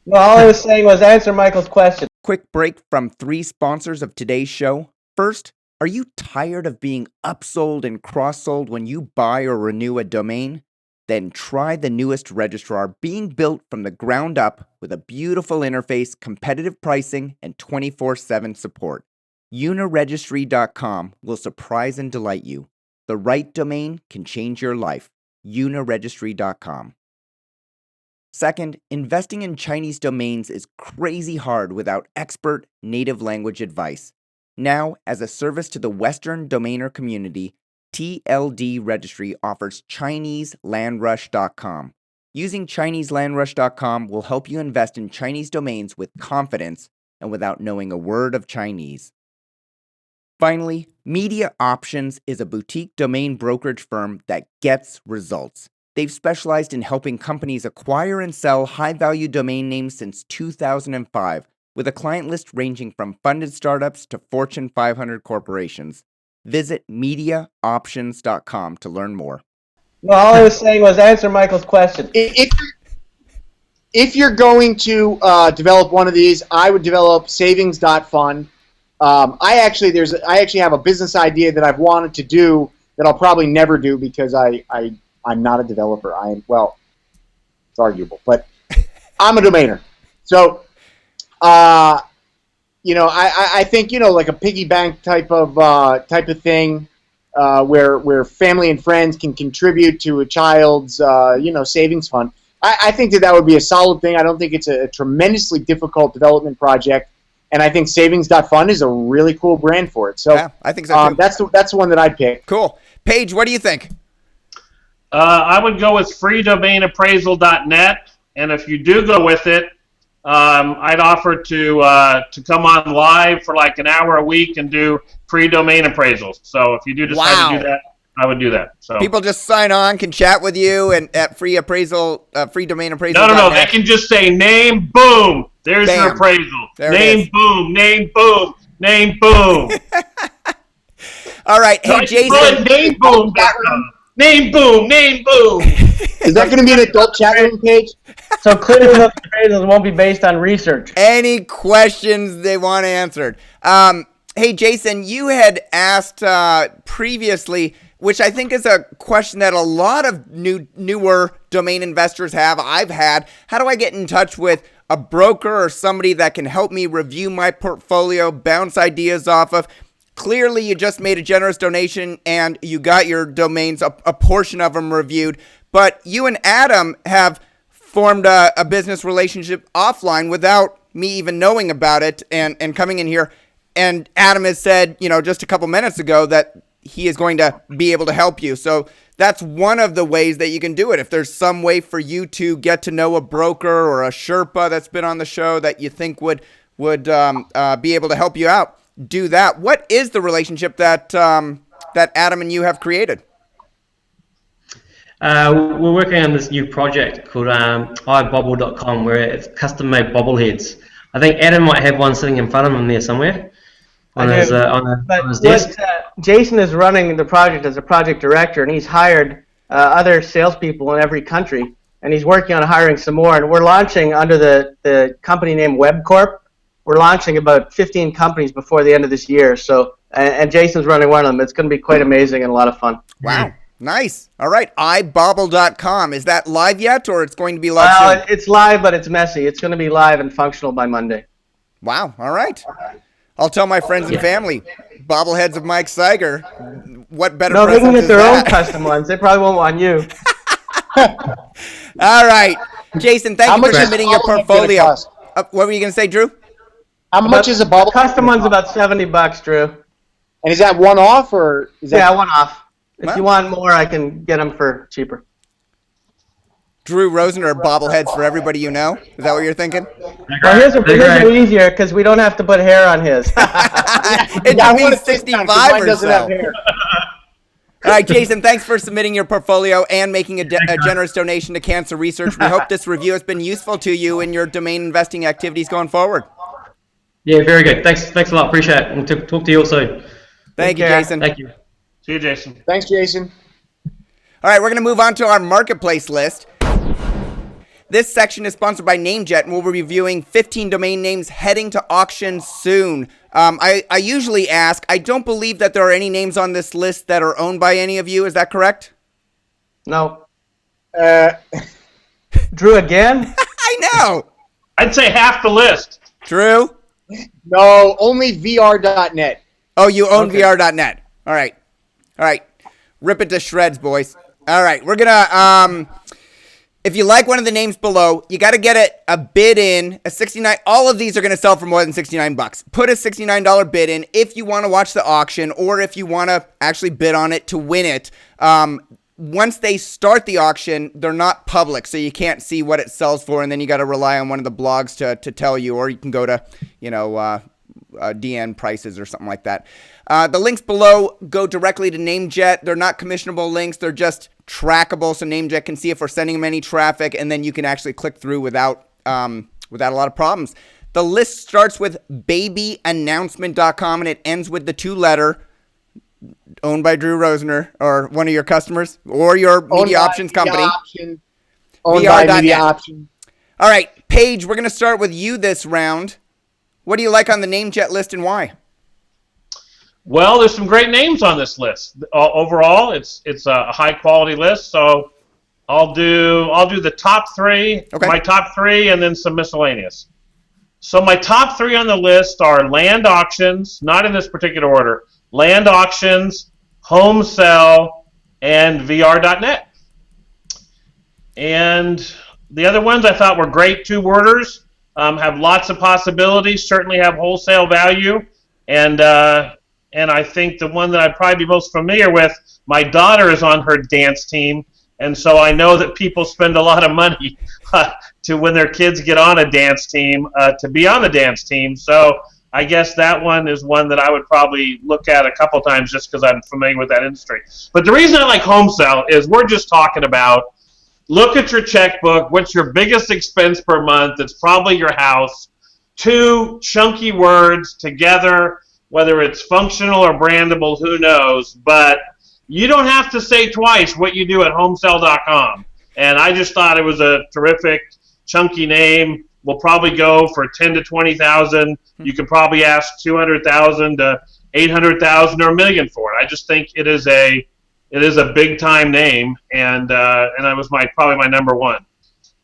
No, all I was saying was answer Michael's question. Quick break from 3 sponsors of today's show. First, are you tired of being upsold and cross-sold when you buy or renew a domain? Then try the newest registrar being built from the ground up with a beautiful interface, competitive pricing, and 24/7 support. Uniregistry.com will surprise and delight you. The right domain can change your life. Uniregistry.com. Second, investing in Chinese domains is crazy hard without expert native language advice. Now, as a service to the Western domainer community, TLD Registry offers ChineseLandRush.com. Using ChineseLandRush.com will help you invest in Chinese domains with confidence and without knowing a word of Chinese. Finally, MediaOptions is a boutique domain brokerage firm that gets results. They've specialized in helping companies acquire and sell high-value domain names since 2005, with a client list ranging from funded startups to Fortune 500 corporations. Visit MediaOptions.com to learn more. No, all I was saying was answer Michael's question. If you're going to develop one of these, I would develop savings.fund. I actually have a business idea that I've wanted to do that I'll probably never do because I'm not a developer. It's arguable, but I'm a domainer. So, I think like a piggy bank type of thing, where family and friends can contribute to a child's savings fund. I think that would be a solid thing. I don't think it's a tremendously difficult development project. And I think savings.fund is a really cool brand for it. So yeah, I think so too. That's the one that I'd pick. Cool. Paige, what do you think? I would go with freedomainappraisal.net, and if you do go with it, I'd offer to come on live for like an hour a week and do free domain appraisals. So if you do decide to do that, I would do that. So people just sign on, can chat with you, and at free domain appraisal. No. They can just say name, boom. There's Bam. your appraisal. There name, boom. Name, boom. Name, boom. All right. Hey, Jason. Name, boom. Name, boom. Name, boom. Is that going to be an adult chat room page? So clearly those appraisals won't be based on research. Any questions they want answered. Hey, Jason, you had asked previously, which I think is a question that a lot of newer domain investors have. I've had. How do I get in touch with a broker or somebody that can help me review my portfolio, bounce ideas off of? Clearly, you just made a generous donation and you got your domains, a portion of them reviewed. But you and Adam have formed a business relationship offline without me even knowing about it and coming in here. And Adam has said, just a couple minutes ago that he is going to be able to help you. So that's one of the ways that you can do it. If there's some way for you to get to know a broker or a Sherpa that's been on the show that you think would be able to help you out, do that. What is the relationship that Adam and you have created? We're working on this new project called ibobble.com, where it's custom-made bobbleheads. I think Adam might have one sitting in front of him there somewhere on his desk. Jason is running the project as a project director, and he's hired other salespeople in every country, and he's working on hiring some more. And we're launching under the company name WebCorp. We're launching about 15 companies before the end of this year. So, and Jason's running one of them. It's going to be quite amazing and a lot of fun. Wow. Nice. All right. ibobble.com. Is that live yet, or it's going to be live soon? It's live, but it's messy. It's going to be live and functional by Monday. Wow. All right. I'll tell my friends and family. Bobbleheads of Mike Cyger. What better No, they present can get is their that? own custom ones. They probably won't want you. All right. Jason, thank you for submitting your portfolio. Cost? What were you going to say, Drew? How much is a bubble? Custom one's about $70, Drew. And is that one-off, or is that... Yeah, one off. If Well. you want more, I can get them for cheaper. Drew Rosener bobbleheads for everybody you know. Is that what you're thinking? Well, his are easier because we don't have to put hair on his. It Yeah, I means wanna take time, 'cause 65 mine or doesn't so. have hair. All right, Jason, thanks for submitting your portfolio and making a generous donation to cancer research. We hope this review has been useful to you in your domain investing activities going forward. Yeah, very good. Thanks a lot. Appreciate it. And talk to you all soon. Thank you, care. Jason. Thank you. See you, Jason. Thanks, Jason. All right, we're going to move on to our marketplace list. This section is sponsored by NameJet, and we'll be reviewing 15 domain names heading to auction soon. I usually ask, I don't believe that there are any names on this list that are owned by any of you. Is that correct? No. Uh, Drew again? I know. I'd say half the list. Drew? no, only VR.net. Oh, you own Okay. VR.net. All right. All right. Rip it to shreds, boys. All right. We're going to, if you like one of the names below, you got to get it a bid in, a 69. All of these are going to sell for more than 69 bucks. Put a $69 bid in if you want to watch the auction or if you want to actually bid on it to win it. Once they start the auction, they're not public, so you can't see what it sells for, and then you got to rely on one of the blogs to tell you, or you can go to, DN prices or something like that. The links below go directly to NameJet. They're not commissionable links. They're just trackable, so NameJet can see if we're sending them any traffic, and then you can actually click through without a lot of problems. The list starts with babyannouncement.com, and it ends with the 2-letter, owned by Drew Rosener, or one of your customers, or your MediaOptions company. Owned by VR.net. MediaOptions. All right, Paige, we're going to start with you this round. What do you like on the NameJet list and why? Well, there's some great names on this list. Overall, it's a high quality list. So I'll do the top 3, Okay. my top 3, and then some miscellaneous. So my top 3 on the list are land auctions, not in this particular order. Land auctions, home sell, and VR.net. And the other ones I thought were great 2-worders, have lots of possibilities, certainly have wholesale value, and I think the one that I'd probably be most familiar with, my daughter is on her dance team, and so I know that people spend a lot of money to when their kids get on a dance team to be on the dance team. So I guess that one is one that I would probably look at a couple times just because I'm familiar with that industry. But the reason I like home sell is we're just talking about, look at your checkbook, what's your biggest expense per month? It's probably your house. 2 chunky words together, whether it's functional or brandable, who knows? But you don't have to say twice what you do at homesell.com. And I just thought it was a terrific, chunky name. We'll probably go for 10 to 20,000. You could probably ask 200,000 to 800,000 or $1 million for it. I just think it is a big time name, and that was probably my number 1.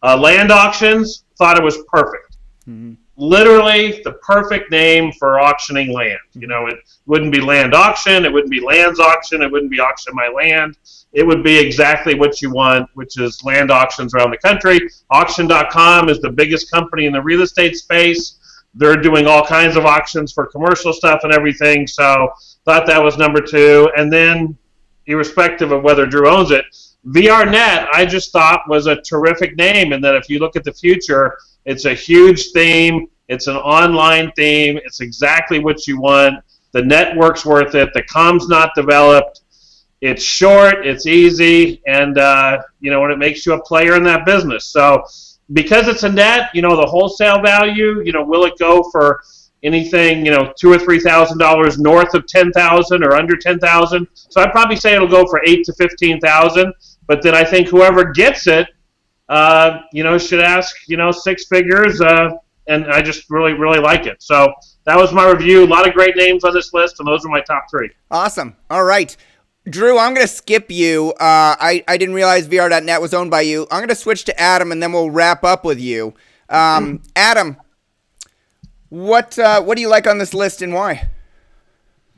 Land auctions, thought it was perfect. Mm-hmm. Literally the perfect name for auctioning land. It wouldn't be land auction, it wouldn't be lands auction, it wouldn't be auction my land. It would be exactly what you want, which is land auctions around the country. Auction.com is the biggest company in the real estate space. They're doing all kinds of auctions for commercial stuff and everything, so thought that was number 2. And then, irrespective of whether Drew owns it, VRNet I just thought was a terrific name, and that if you look at the future, it's a huge theme. It's an online theme. It's exactly what you want. The network's worth it. The comm's not developed. It's short. It's easy. And, and it makes you a player in that business. So because it's a net, the wholesale value, will it go for anything, $2,000 or $3,000 north of 10,000 or under 10,000? So I'd probably say it'll go for 8,000 to 15,000. But then I think whoever gets it, should ask, 6 figures, and I just really, really like it. So that was my review. A lot of great names on this list, and those are my top 3. Awesome. All right. Drew, I'm going to skip you. I didn't realize VR.net was owned by you. I'm going to switch to Adam, and then we'll wrap up with you. Adam, what do you like on this list and why?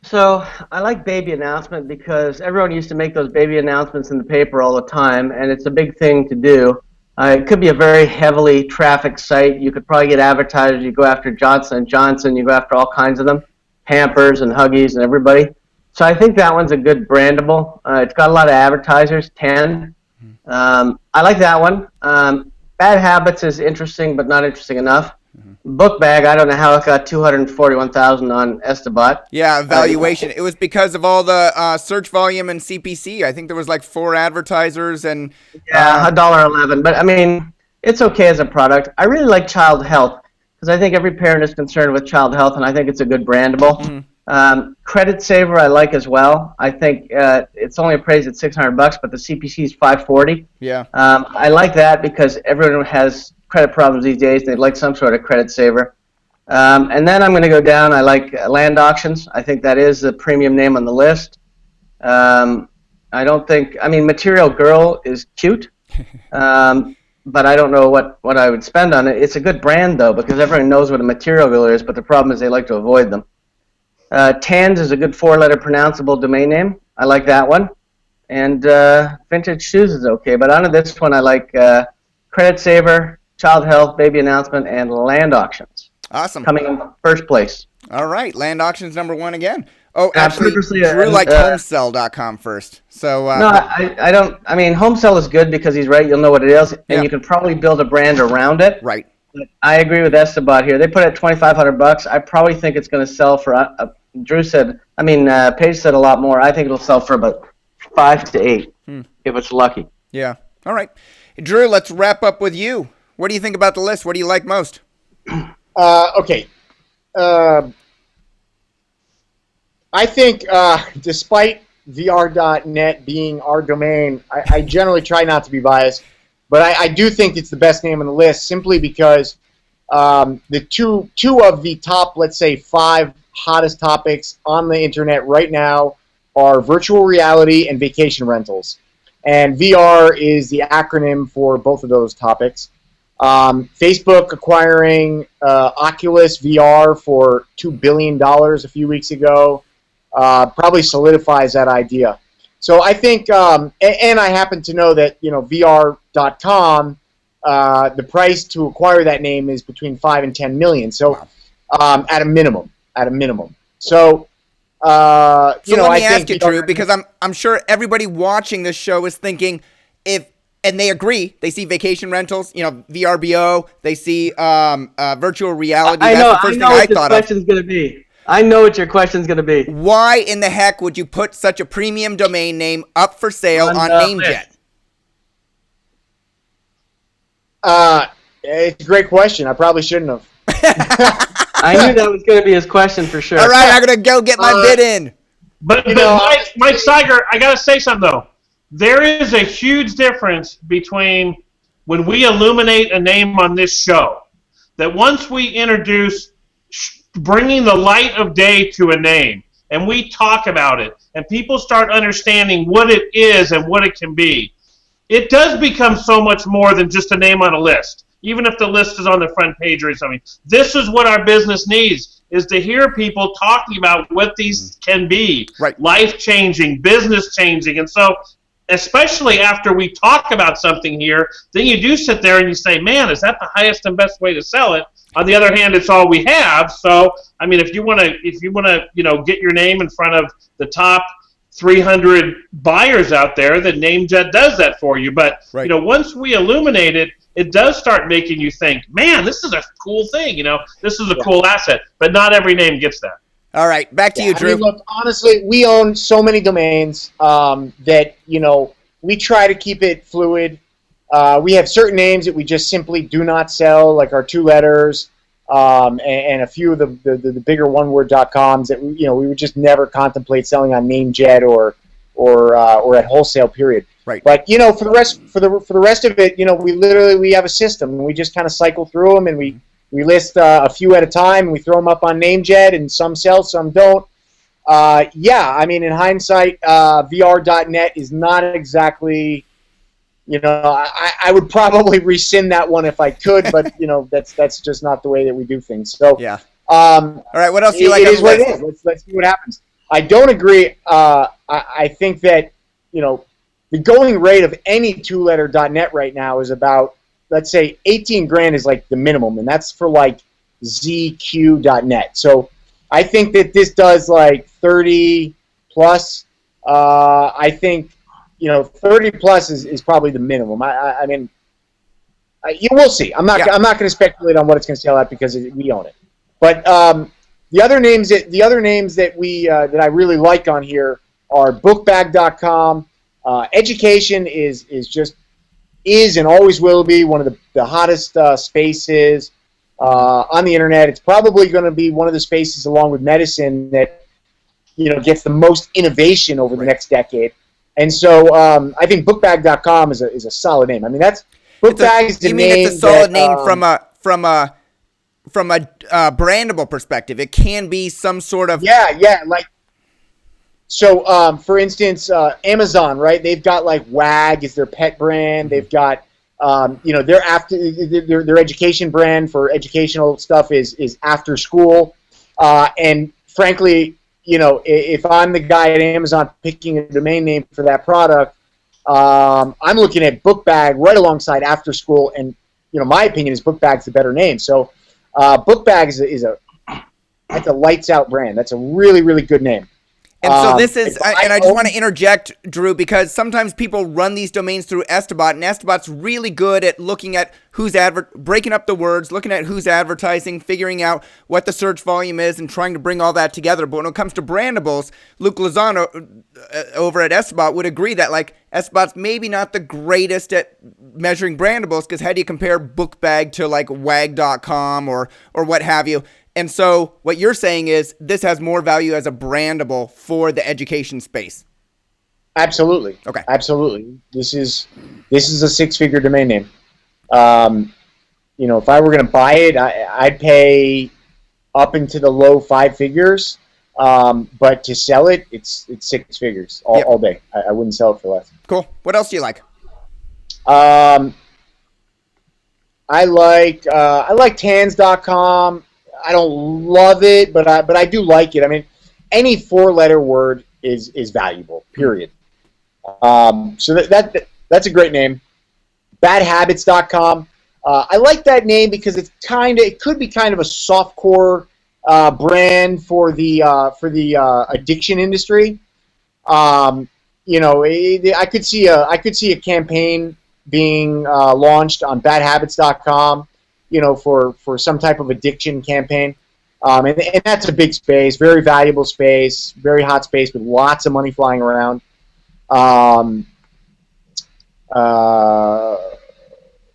So I like baby announcement because everyone used to make those baby announcements in the paper all the time, and it's a big thing to do. It could be a very heavily trafficked site. You could probably get advertisers. You go after Johnson & Johnson. You go after all kinds of them, Pampers and Huggies and everybody. So I think that one's a good brandable. It's got a lot of advertisers, 10. I like that one. Bad Habits is interesting, but not interesting enough. Book Bag, I don't know how it got 241,000 on Estabot. Yeah, valuation. It was because of all the search volume and CPC. I think there was like 4 advertisers and yeah, $1.11. But I mean, it's okay as a product. I really like Child Health because I think every parent is concerned with child health, and I think it's a good brandable. Credit Saver I like as well. I think it's only appraised at $600, but the CPC is $540. Yeah. I like that because everyone has credit problems these days. They'd like some sort of credit saver. And then I'm going to go down. I like Land Auctions. I think that is the premium name on the list. I don't think. I mean, Material Girl is cute, but I don't know what I would spend on it. It's a good brand though because everyone knows what a Material Girl is. But the problem is they like to avoid them. Tans is a good 4-letter pronounceable domain name. I like that one. And Vintage Shoes is okay, but out of this one I like Credit Saver, Child Health, Baby Announcement, and Land Auctions. Awesome. Coming in first place. All right, Land Auctions #1 again. Oh, I actually, purposely, Drew liked homesell.com first. So no, I don't. I mean, Homesell is good because he's right. You'll know what it is, and Yeah. you can probably build a brand around it. right. But I agree with Estabot here. They put it at $2,500. I probably think it's going to sell for. Drew said. I mean, Paige said a lot more. I think it'll sell for about 5 to 8 if it's lucky. Yeah. All right, Drew. Let's wrap up with you. What do you think about the list? What do you like most? Okay. I think despite VR.net being our domain, I generally try not to be biased, but I do think it's the best name on the list simply because the two of the top, let's say, 5 hottest topics on the internet right now are virtual reality and vacation rentals. And VR is the acronym for both of those topics. Facebook acquiring Oculus VR for $2 billion a few weeks ago probably solidifies that idea. So I think, and I happen to know that VR.com, the price to acquire that name is between 5 and 10 million. So at a minimum. So let me I ask think you, Drew, because I'm sure everybody watching this show is thinking and they agree. They see vacation rentals, VRBO. They see virtual reality. I know. That's the first I know thing what I thought your question's going to be. I know what your question's going to be. Why in the heck would you put such a premium domain name up for sale on NameJet? It's a great question. I probably shouldn't have. I knew that was going to be his question for sure. All right, I'm going to go get my bid in. But Mike Cyger, I got to say something, though. There is a huge difference between when we illuminate a name on this show, that once we introduce bringing the light of day to a name, and we talk about it, and people start understanding what it is and what it can be, it does become so much more than just a name on a list, even if the list is on the front page or something. This is what our business needs, is to hear people talking about what these can be, right. Life-changing, business-changing. And so, especially after we talk about something here, then you do sit there and you say, man, is that the highest and best way to sell it? On the other hand, it's all we have. So, I mean, if you want to, get your name in front of the top 300 buyers out there, then NameJet does that for you. But, right. Once we illuminate it, it does start making you think, man, this is a cool thing. This is a cool asset. But not every name gets that. All right, back to you, Drew. I mean, look, honestly, we own so many domains that, we try to keep it fluid. We have certain names that we just simply do not sell, like our 2 letters, and a few of the bigger one-word.coms that we would just never contemplate selling on NameJet or at wholesale. Period. Right. But for the rest of it, we have a system, and we just kind of cycle through them, and we list a few at a time, and we throw them up on NameJet, and some sell, some don't. I mean, in hindsight, VR.net is not exactly. I would probably rescind that one if I could, but that's just not the way that we do things. So yeah. All right, what else do you like? It is what it is. Let's see what happens. I don't agree. I think that the going rate of any 2-letter .net right now is about, let's say, 18 grand is like the minimum, and that's for like ZQ.net. So I think that this does like 30+ plus. I think 30 plus is probably the minimum. I mean, we'll see. I'm not going to speculate on what it's going to sell at because we own it. But the other names that we that I really like on here are bookbag.com. Education is and always will be one of the hottest spaces on the internet. It's probably going to be one of the spaces, along with medicine, that gets the most innovation over the next decade. And so I think bookbag.com is a solid name. I mean, that's Bookbag is the name. You mean it's a solid name from a brandable perspective? It can be some sort of So, for instance, Amazon, right? They've got like WAG is their pet brand. They've got, their education brand for educational stuff is After School. And frankly, if I'm the guy at Amazon picking a domain name for that product, I'm looking at Bookbag right alongside After School, and my opinion is Bookbag's the better name. So, Bookbag that's a lights out brand. That's a really, really good name. And so this is, and I just want to interject, Drew, because sometimes people run these domains through Estibot, and Estibot's really good at looking at who's breaking up the words, looking at who's advertising, figuring out what the search volume is, and trying to bring all that together. But when it comes to brandables, Luke Lozano over at Estibot would agree that like Estibot's maybe not the greatest at measuring brandables, because how do you compare Bookbag to like wag.com or what have you? And so what you're saying is this has more value as a brandable for the education space. Absolutely. Okay. Absolutely. This is a six-figure domain name. If I were going to buy it, I'd pay up into the low 5 figures. But to sell it, it's 6 figures all day. I wouldn't sell it for less. Cool. What else do you like? I like Tans.com. I don't love it, but I do like it. I mean, any 4-letter word is valuable. Period. So that's a great name. Badhabits.com. I like that name because it could be kind of a softcore brand for the addiction industry. I could see a campaign being launched on badhabits.com. For some type of addiction campaign. And that's a big space, very valuable space, very hot space with lots of money flying around.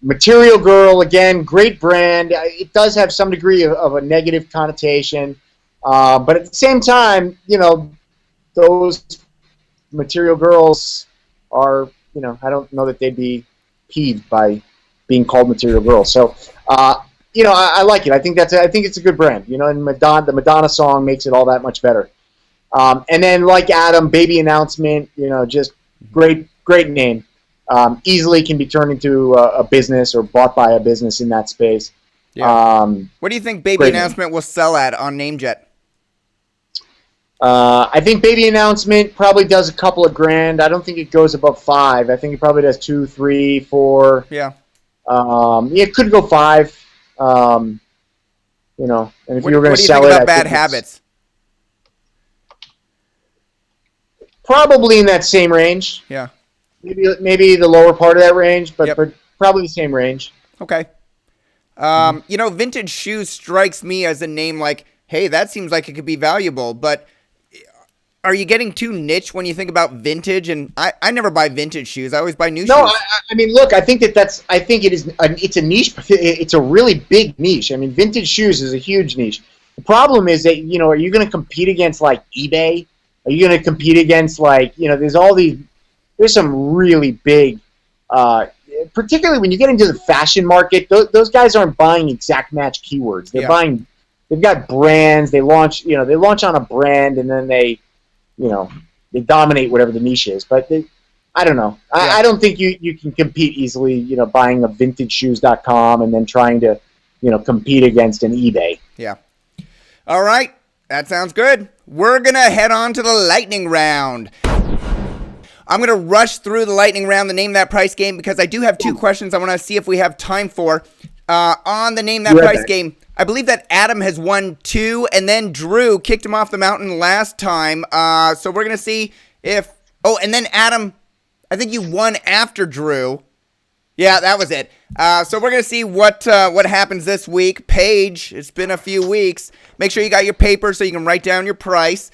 Material Girl, again, great brand. It does have some degree of a negative connotation. But at the same time, those Material Girls are, I don't know that they'd be peeved by being called Material Girl. So, I like it. I think it's a good brand. And the Madonna song makes it all that much better. And then, like Adam, Baby Announcement. Just great name. Easily can be turned into a business or bought by a business in that space. Yeah. What do you think Baby Announcement will sell at on NameJet? I think Baby Announcement probably does a couple of grand. I don't think it goes above 5. I think it probably does 2, 3, 4. Yeah. It could go 5. And if you were going to sell it, what do you think about Bad Habits? Probably in that same range. Yeah. Maybe the lower part of that range, but probably the same range. Okay. Vintage shoes strikes me as a name like, hey, that seems like it could be valuable, but are you getting too niche when you think about vintage? And I never buy vintage shoes. I always buy new shoes. No, I mean, look, I think it's a niche. It's a really big niche. I mean, vintage shoes is a huge niche. The problem is that, are you going to compete against like eBay? Are you going to compete against like, there's some really big, particularly when you get into the fashion market, those guys aren't buying exact match keywords. They're buying, they've got brands. They launch on a brand and then they dominate whatever the niche is. But I don't know. I don't think you can compete easily, buying a vintageshoes.com and then trying to, compete against an eBay. Yeah. All right. That sounds good. We're going to head on to the lightning round. I'm going to rush through the lightning round, the Name That Price game, because I do have 2 questions I want to see if we have time for. On the Name That Price game, I believe that Adam has won 2, and then Drew kicked him off the mountain last time. So we're going to see if... Oh, and then Adam, I think you won after Drew. Yeah, that was it. So we're going to see what happens this week. Paige, it's been a few weeks. Make sure you got your paper so you can write down your price.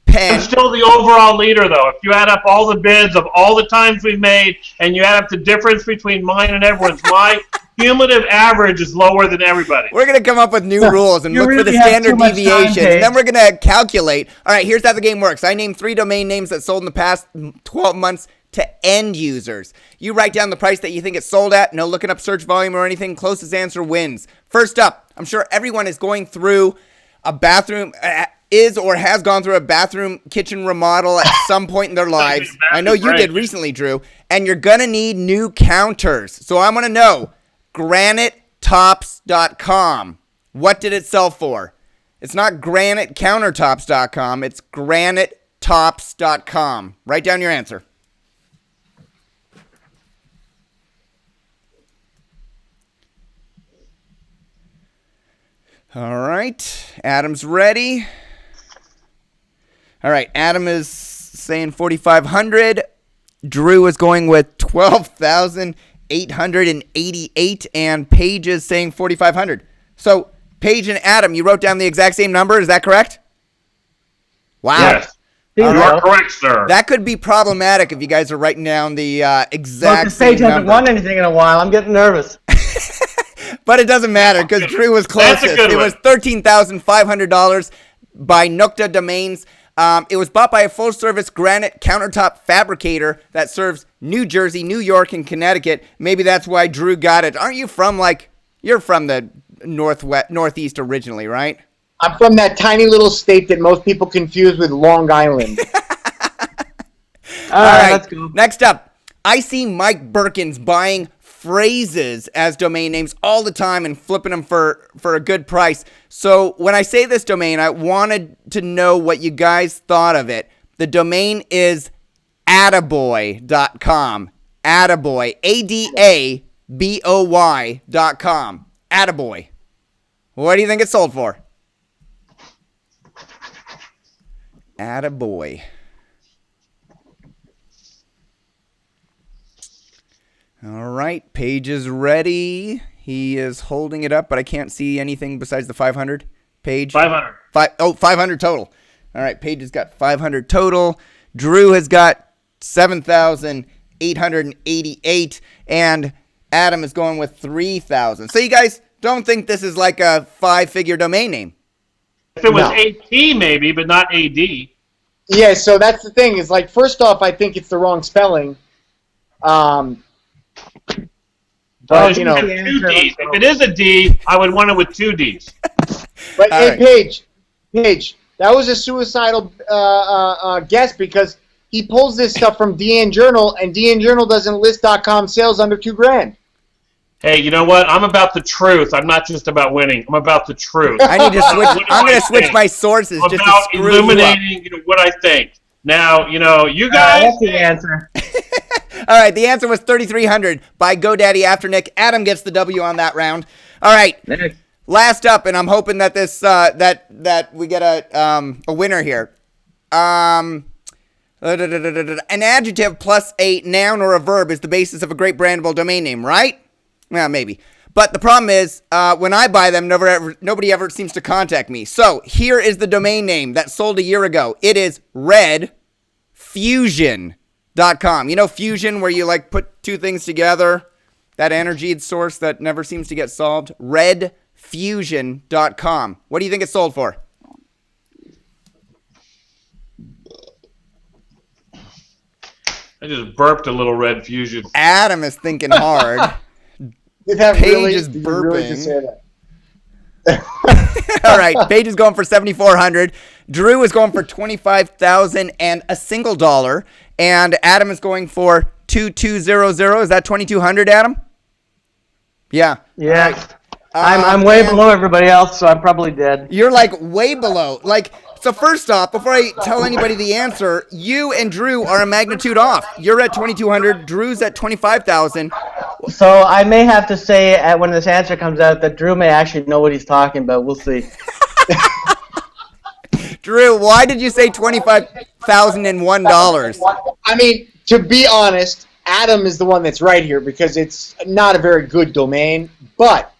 Pen. I'm still the overall leader, though. If you add up all the bids of all the times we've made, and you add up the difference between mine and everyone's, my cumulative average is lower than everybody. We're going to come up with new rules and You look for really the have standard too much time, deviations, Paige. and then we're going to calculate. All right, here's how the game works. I name 3 domain names that sold in the past 12 months to end users. You write down the price that you think it's sold at. No looking up search volume or anything. Closest answer wins. First up, I'm sure everyone is going through a bathroom... is or has gone through a bathroom kitchen remodel at some point in their lives. I know you did recently, Drew. And you're going to need new counters. So I want to know, granitetops.com. What did it sell for? It's not granitecountertops.com. It's granitetops.com. Write down your answer. All right. Adam's ready. All right, Adam is saying 4,500. Drew is going with 12,888, and Paige is saying 4,500. So, Paige and Adam, you wrote down the exact same number. Is that correct? Wow. Yes. You are correct, sir. That could be problematic if you guys are writing down the exact same Paige hasn't number. won anything in a while. I'm getting nervous. But it doesn't matter because Drew was closest. It was $13,500 by Nukta Domains. It was bought by a full-service granite countertop fabricator that serves New Jersey, New York, and Connecticut. Maybe that's why Drew got it. Aren't you from, you're from the Northeast originally, right? I'm from that tiny little state that most people confuse with Long Island. All right, let's go. Next up, I see Mike Berkens buying phrases as domain names all the time and flipping them for a good price. So when I say this domain, I wanted to know what you guys thought of it. The domain is attaboy.com. Attaboy. ADABOY.com. Attaboy. What do you think it sold for? Attaboy. All right, Paige is ready. He is holding it up, but I can't see anything besides the 500. Paige? 500. 500 total. All right, Paige has got 500 total. Drew has got 7,888, and Adam is going with 3,000. So you guys don't think this is like a 5-figure domain name? If it was AT, maybe, but not AD. Yeah, so that's the thing. Is first off, I think it's the wrong spelling. But, Two Ds. If it is a D, I would want it with 2 Ds. But hey, Paige, that was a suicidal guess because he pulls this stuff from DN Journal, and DN Journal doesn't list .com sales under $2,000. Hey, you know what? I'm about the truth. I'm not just about winning. I'm about the truth. I need to switch. I'm going to switch my sources just to screw illuminating what I think. Now, you guys. That's the answer. All right, the answer was 3,300 by GoDaddy After Nick. Adam gets the W on that round. All right, Next. last up, and I'm hoping that this that we get a winner here. An adjective plus a noun or a verb is the basis of a great brandable domain name, right? Well, maybe. But the problem is, when I buy them, nobody ever seems to contact me. So here is the domain name that sold a year ago. It is redfusion.com. You know fusion, where you put two things together? That energy source that never seems to get solved? redfusion.com. What do you think it sold for? I just burped a little Red Fusion. Adam is thinking hard. Paige is burping. All right, Paige is going for 7,400. Drew is going for 25,000 and a single dollar, and Adam is going for 2,200. Is that 2,200, Adam? Yeah. Yeah. I'm way below everybody else, so I'm probably dead. You're way below. So first off, before I tell anybody the answer, you and Drew are a magnitude off. You're at 2,200. Drew's at 25,000. So I may have to say when this answer comes out that Drew may actually know what he's talking about. We'll see. Drew, why did you say $25,001? I mean, to be honest, Adam is the one that's right here because it's not a very good domain. But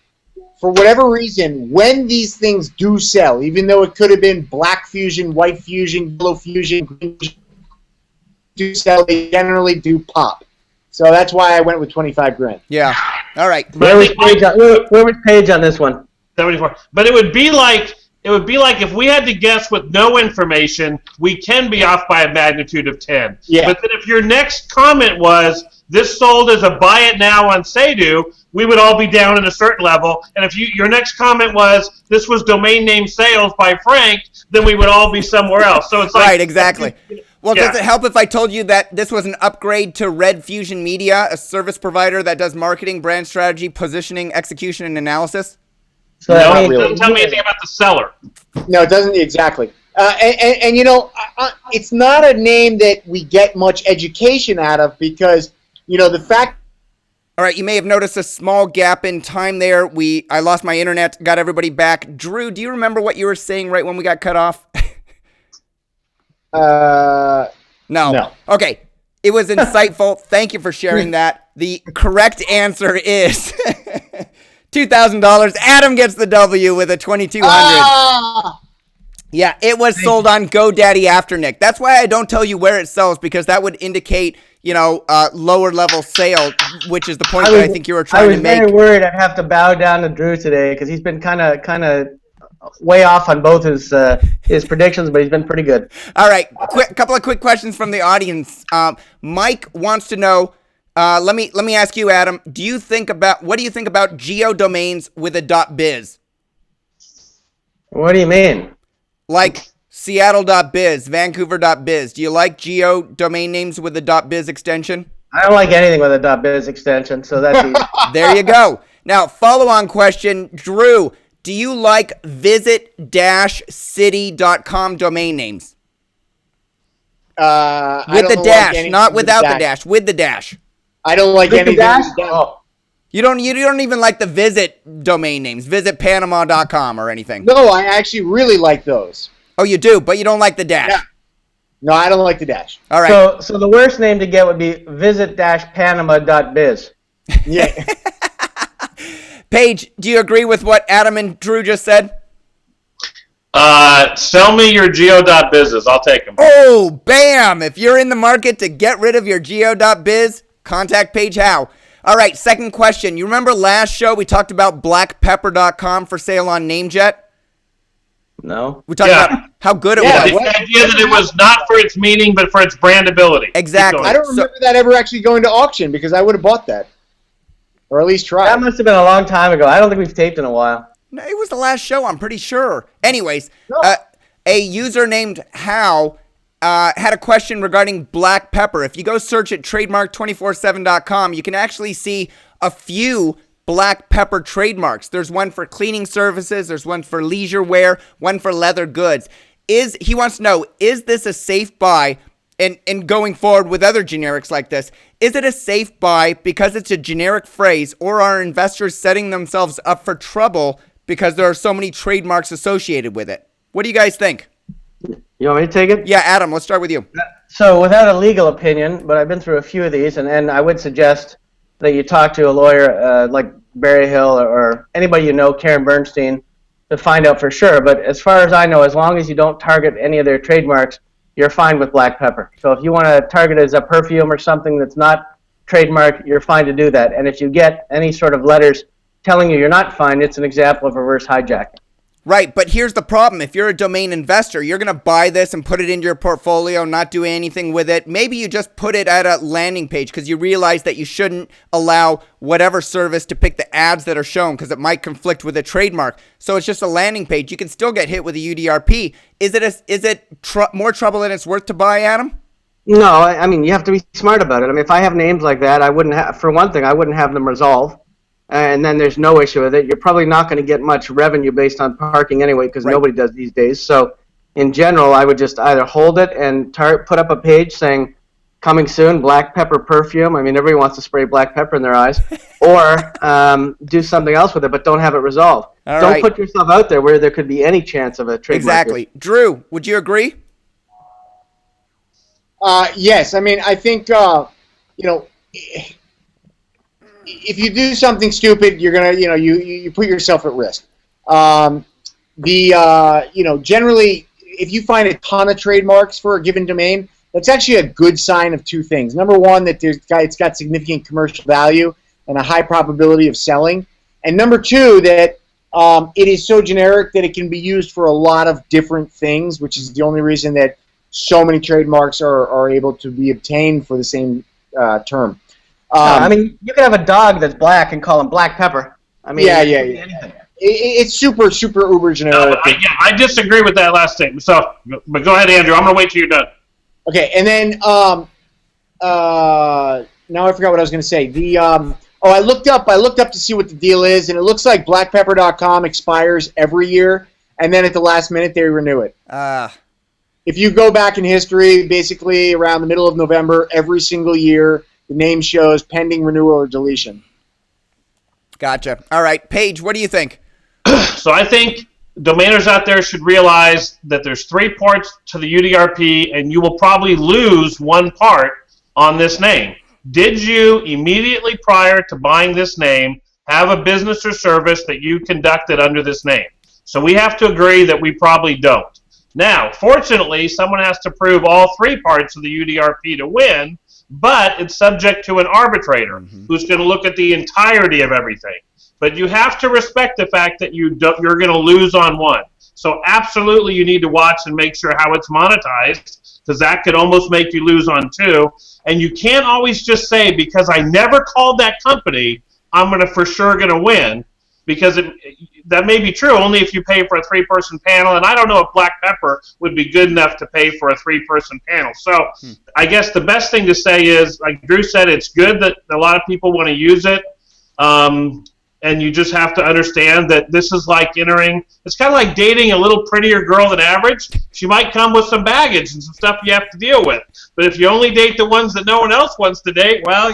for whatever reason, when these things do sell, even though it could have been black fusion, white fusion, yellow fusion, green fusion, do sell, they generally do pop. So that's why I went with 25 grand. Yeah. All right. Where was Page on this one? 74. But it would be like if we had to guess with no information, we can be off by a magnitude of 10. Yeah. But then if your next comment was, this sold as a buy it now on Seidu, we would all be down at a certain level. And if your next comment was, this was domain name sales by Frank, then we would all be somewhere else. So it's like... Right, exactly. Well, does it help if I told you that this was an upgrade to Red Fusion Media, a service provider that does marketing, brand strategy, positioning, execution, and analysis? So No, Not it really. doesn't tell me anything about the seller. No, it doesn't exactly. And you know, it's not a name that we get much education out of because, you know, the fact. All right, you may have noticed a small gap in time there. I lost my internet, got everybody back. Drew, do you remember what you were saying right when we got cut off? No. No. Okay. It was insightful. Thank you for sharing that. The correct answer is $2,000. Adam gets the W with a 2,200. Ah! Yeah, it was sold on GoDaddy after Nick. That's why I don't tell you where it sells, because that would indicate, you know, lower level sale, which is the point that I think you were trying to make. I was very worried I'd have to bow down to Drew today because he's been kind of way off on both his predictions, but he's been pretty good. All right, couple of quick questions from the audience. Mike wants to know. Let me ask you, Adam. What do you think about geo domains with a .biz? What do you mean? Like Seattle.biz, Vancouver.biz. Do you like geo domain names with a .biz extension? I don't like anything with a .biz extension, so that's easy. There you go. Now, follow-on question, Drew. Do you like visit-city.com domain names? With the dash, not without the dash. With the dash. I don't like With anything. the dash? with the dash. Oh. You don't even like the visit domain names, visitpanama.com or anything. No, I actually really like those. Oh, you do, but you don't like the dash. Yeah. No, I don't like the dash. All right. So the worst name to get would be visit-panama.biz. Yeah. Paige, do you agree with what Adam and Drew just said? Sell me your geo.bizes. I'll take them. Oh, bam! If you're in the market to get rid of your geo.biz, contact Paige Howe. All right, second question. You remember last show we talked about blackpepper.com for sale on NameJet? No. We talked about how good it Yeah, was. The idea that it was not for its meaning, but for its brandability. Exactly. I don't remember that ever actually going to auction because I would have bought that. Or at least tried. That must have been a long time ago. I don't think we've taped in a while. No, it was the last show, I'm pretty sure. Anyways, No. a user named Howe had a question regarding black pepper. If you go search at trademark247.com, you can actually see a few black pepper trademarks. There's one for cleaning services, there's one for leisure wear, one for leather goods. He wants to know, is this a safe buy? And going forward with other generics like this, is it a safe buy because it's a generic phrase, or are investors setting themselves up for trouble because there are so many trademarks associated with it? What do you guys think? You want me to take it? Yeah, Adam, let's start with you. So without a legal opinion, but I've been through a few of these, and I would suggest that you talk to a lawyer like Barry Hill or anybody you know, Karen Bernstein, to find out for sure. But as far as I know, as long as you don't target any of their trademarks, you're fine with black pepper. So if you want to target it as a perfume or something that's not trademarked, you're fine to do that. And if you get any sort of letters telling you you're not fine, it's an example of reverse hijacking. Right, but here's the problem. If you're a domain investor, you're going to buy this and put it into your portfolio, not do anything with it. Maybe you just put it at a landing page because you realize that you shouldn't allow whatever service to pick the ads that are shown because it might conflict with a trademark. So it's just a landing page. You can still get hit with a UDRP. Is it more trouble than it's worth to buy, Adam? No, I mean, you have to be smart about it. I mean, if I have names like that, I wouldn't have, for one thing, I wouldn't have them resolve. And then there's no issue with it. You're probably not going to get much revenue based on parking anyway because nobody does these days. So, in general, I would just either hold it and put up a page saying, coming soon, black pepper perfume. I mean, everybody wants to spray black pepper in their eyes. Or do something else with it, but don't have it resolved. Don't put yourself out there where there could be any chance of a trademark. Exactly. Drew, would you agree? Yes. I mean, I think, if you do something stupid, you're going to, you put yourself at risk. Generally, if you find a ton of trademarks for a given domain, that's actually a good sign of two things. Number one, that it's got significant commercial value and a high probability of selling. And number two, that it is so generic that it can be used for a lot of different things, which is the only reason that so many trademarks are able to be obtained for the same term. I mean, you could have a dog that's black and call him black pepper. I mean, anything. It's super uber generic. No, I disagree with that last statement. So, but go ahead, Andrew. I'm going to wait till you're done. Okay, and then now I forgot what I was going to say. I looked up to see what the deal is, and it looks like blackpepper.com expires every year, and then at the last minute they renew it. If you go back in history, basically around the middle of November, every single year, the name shows pending renewal or deletion. Gotcha. All right, Paige, what do you think? So I think domainers out there should realize that there's 3 parts to the UDRP, and you will probably lose one part on this name. Did you, immediately prior to buying this name, have a business or service that you conducted under this name? So we have to agree that we probably don't. Now, fortunately, someone has to prove all 3 parts of the UDRP to win, but it's subject to an arbitrator who's going to look at the entirety of everything. But you have to respect the fact that you're going to lose on one. So absolutely you need to watch and make sure how it's monetized, because that could almost make you lose on 2. And you can't always just say, because I never called that company, I'm for sure going to win, because that may be true only if you pay for a 3-person panel, and I don't know if Black Pepper would be good enough to pay for a 3-person panel. So I guess the best thing to say is, like Drew said, it's good that a lot of people want to use it. And you just have to understand that this is like it's kind of like dating a little prettier girl than average. She might come with some baggage and some stuff you have to deal with. But if you only date the ones that no one else wants to date, well,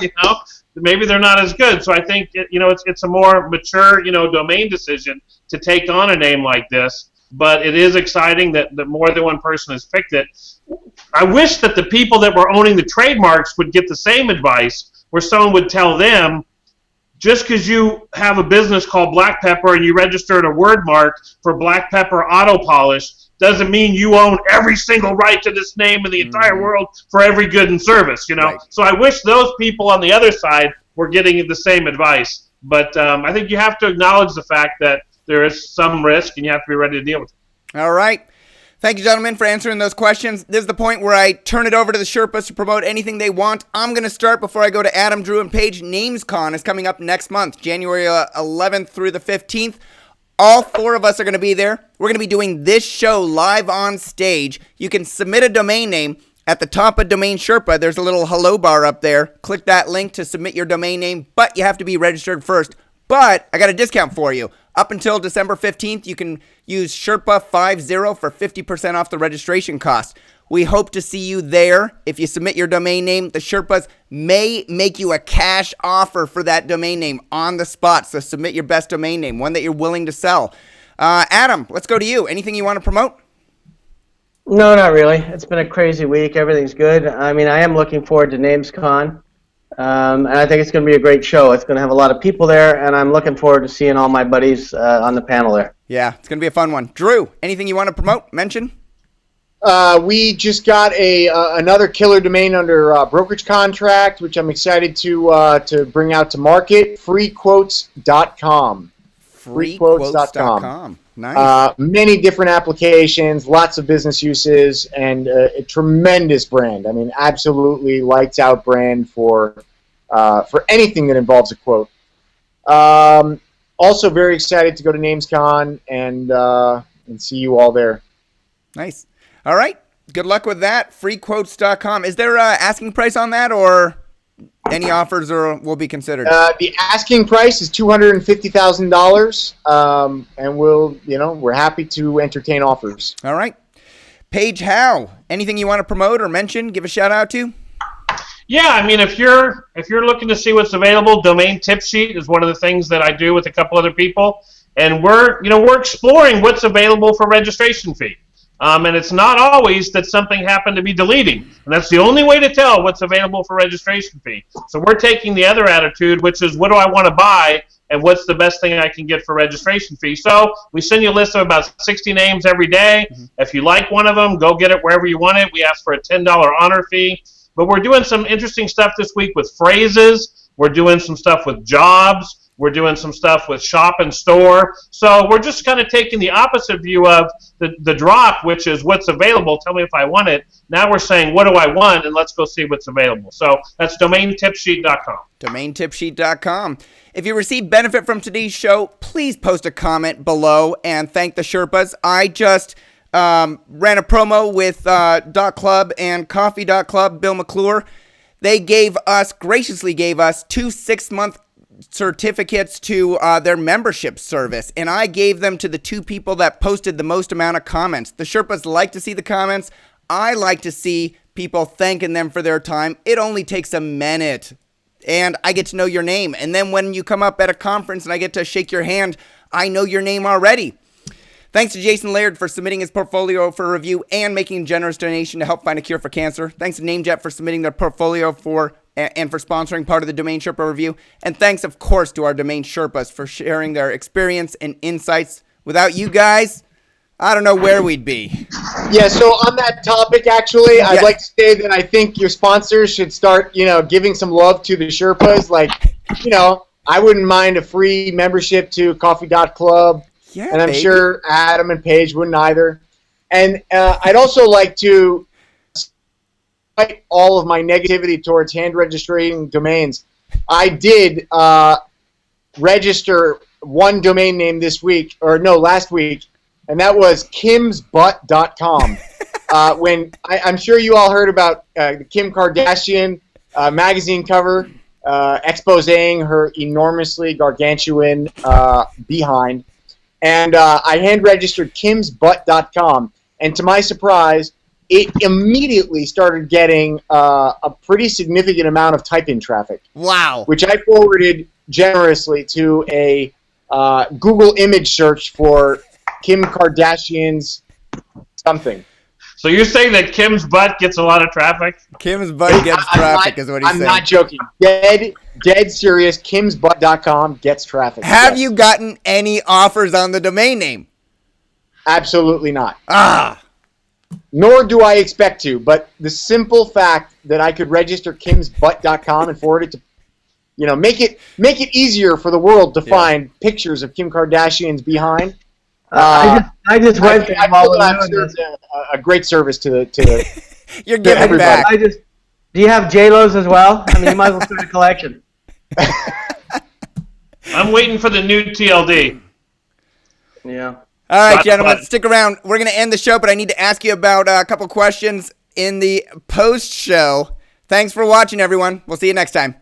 maybe they're not as good. So I think, it's a more mature, domain decision to take on a name like this. But it is exciting that more than one person has picked it. I wish that the people that were owning the trademarks would get the same advice, where someone would tell them, just because you have a business called Black Pepper and you registered a word mark for Black Pepper Auto Polish doesn't mean you own every single right to this name in the entire world for every good and service, Right. So I wish those people on the other side were getting the same advice. But I think you have to acknowledge the fact that there is some risk and you have to be ready to deal with it. All right. Thank you, gentlemen, for answering those questions. This is the point where I turn it over to the Sherpas to promote anything they want. I'm going to start before I go to Adam, Drew, and Paige. NamesCon is coming up next month, January 11th through the 15th. All 4 of us are going to be there. We're going to be doing this show live on stage. You can submit a domain name. At the top of DomainSherpa, there's a little hello bar up there. Click that link to submit your domain name, but you have to be registered first. But I got a discount for you. Up until December 15th, you can use Sherpa50 for 50% off the registration cost. We hope to see you there. If you submit your domain name, the Sherpas may make you a cash offer for that domain name on the spot. So submit your best domain name, one that you're willing to sell. Adam, let's go to you. Anything you want to promote? No, not really. It's been a crazy week. Everything's good. I mean, I am looking forward to NamesCon. And I think it's going to be a great show. It's going to have a lot of people there, and I'm looking forward to seeing all my buddies on the panel there. Yeah, it's going to be a fun one. Drew, anything you want to promote, mention? We just got another killer domain under brokerage contract, which I'm excited to bring out to market. Freequotes.com. Freequotes.com. Nice. Many different applications, lots of business uses, and a tremendous brand. I mean, absolutely lights out brand for anything that involves a quote. Also, very excited to go to NamesCon and see you all there. Nice. All right. Good luck with that. Freequotes.com. Is there an asking price on that, or any offers will be considered? The asking price is $250,000, and we're happy to entertain offers. All right. Paige, Howe, anything you want to promote or mention, give a shout out to? Yeah, I mean, if you're looking to see what's available, Domain Tip Sheet is one of the things that I do with a couple other people, and we're exploring what's available for registration fee. And it's not always that something happened to be deleting, and that's the only way to tell what's available for registration fee. So we're taking the other attitude, which is what do I want to buy, and what's the best thing I can get for registration fee. So we send you a list of about 60 names every day. Mm-hmm. If you like one of them, go get it wherever you want it. We ask for a $10 honor fee. But we're doing some interesting stuff this week with phrases. We're doing some stuff with jobs. We're doing some stuff with shop and store. So we're just kind of taking the opposite view of the drop, which is what's available. Tell me if I want it. Now we're saying, what do I want? And let's go see what's available. So that's DomainTipSheet.com. DomainTipSheet.com. If you receive benefit from today's show, please post a comment below and thank the Sherpas. I just ran a promo with .club and Coffee.club, Bill McClure. They graciously gave us 2 6-month certificates to their membership service, and I gave them to the 2 people that posted the most amount of comments. The Sherpas like to see the comments. I like to see people thanking them for their time. It only takes a minute, and I get to know your name. And then when you come up at a conference and I get to shake your hand, I know your name already. Thanks to Jason Laird for submitting his portfolio for review and making a generous donation to help find a cure for cancer. Thanks to NameJet for submitting their portfolio and for sponsoring part of the Domain Sherpa review. And thanks, of course, to our Domain Sherpas for sharing their experience and insights. Without you guys, I don't know where we'd be. Yeah, so on that topic, actually, I'd like to say that I think your sponsors should start, giving some love to the Sherpas. Like, I wouldn't mind a free membership to Coffee.club. Yeah, and I'm sure Adam and Paige wouldn't either. And I'd also like to fight all of my negativity towards hand registering domains. I did register one domain name last week, and that was kimsbutt.com. When I'm sure you all heard about the Kim Kardashian magazine cover exposing her enormously gargantuan behind. And I hand-registered kimsbutt.com, and to my surprise, it immediately started getting a pretty significant amount of type-in traffic. Wow. Which I forwarded generously to a Google image search for Kim Kardashian's something. So you're saying that Kim's butt gets a lot of traffic? Kim's butt gets traffic is what he's saying. I'm not joking. Dead serious. Kimsbutt.com gets traffic. Have you gotten any offers on the domain name? Absolutely not. Nor do I expect to, but the simple fact that I could register kimsbutt.com and forward it to, make it easier for the world to find pictures of Kim Kardashian's behind. I just went there while we were doing this. A great service to the You're giving back. Do you have J-Lo's as well? I mean, you might as well start a collection. I'm waiting for the new TLD. Yeah. All right, gentlemen, stick around. We're going to end the show, but I need to ask you about a couple questions in the post-show. Thanks for watching, everyone. We'll see you next time.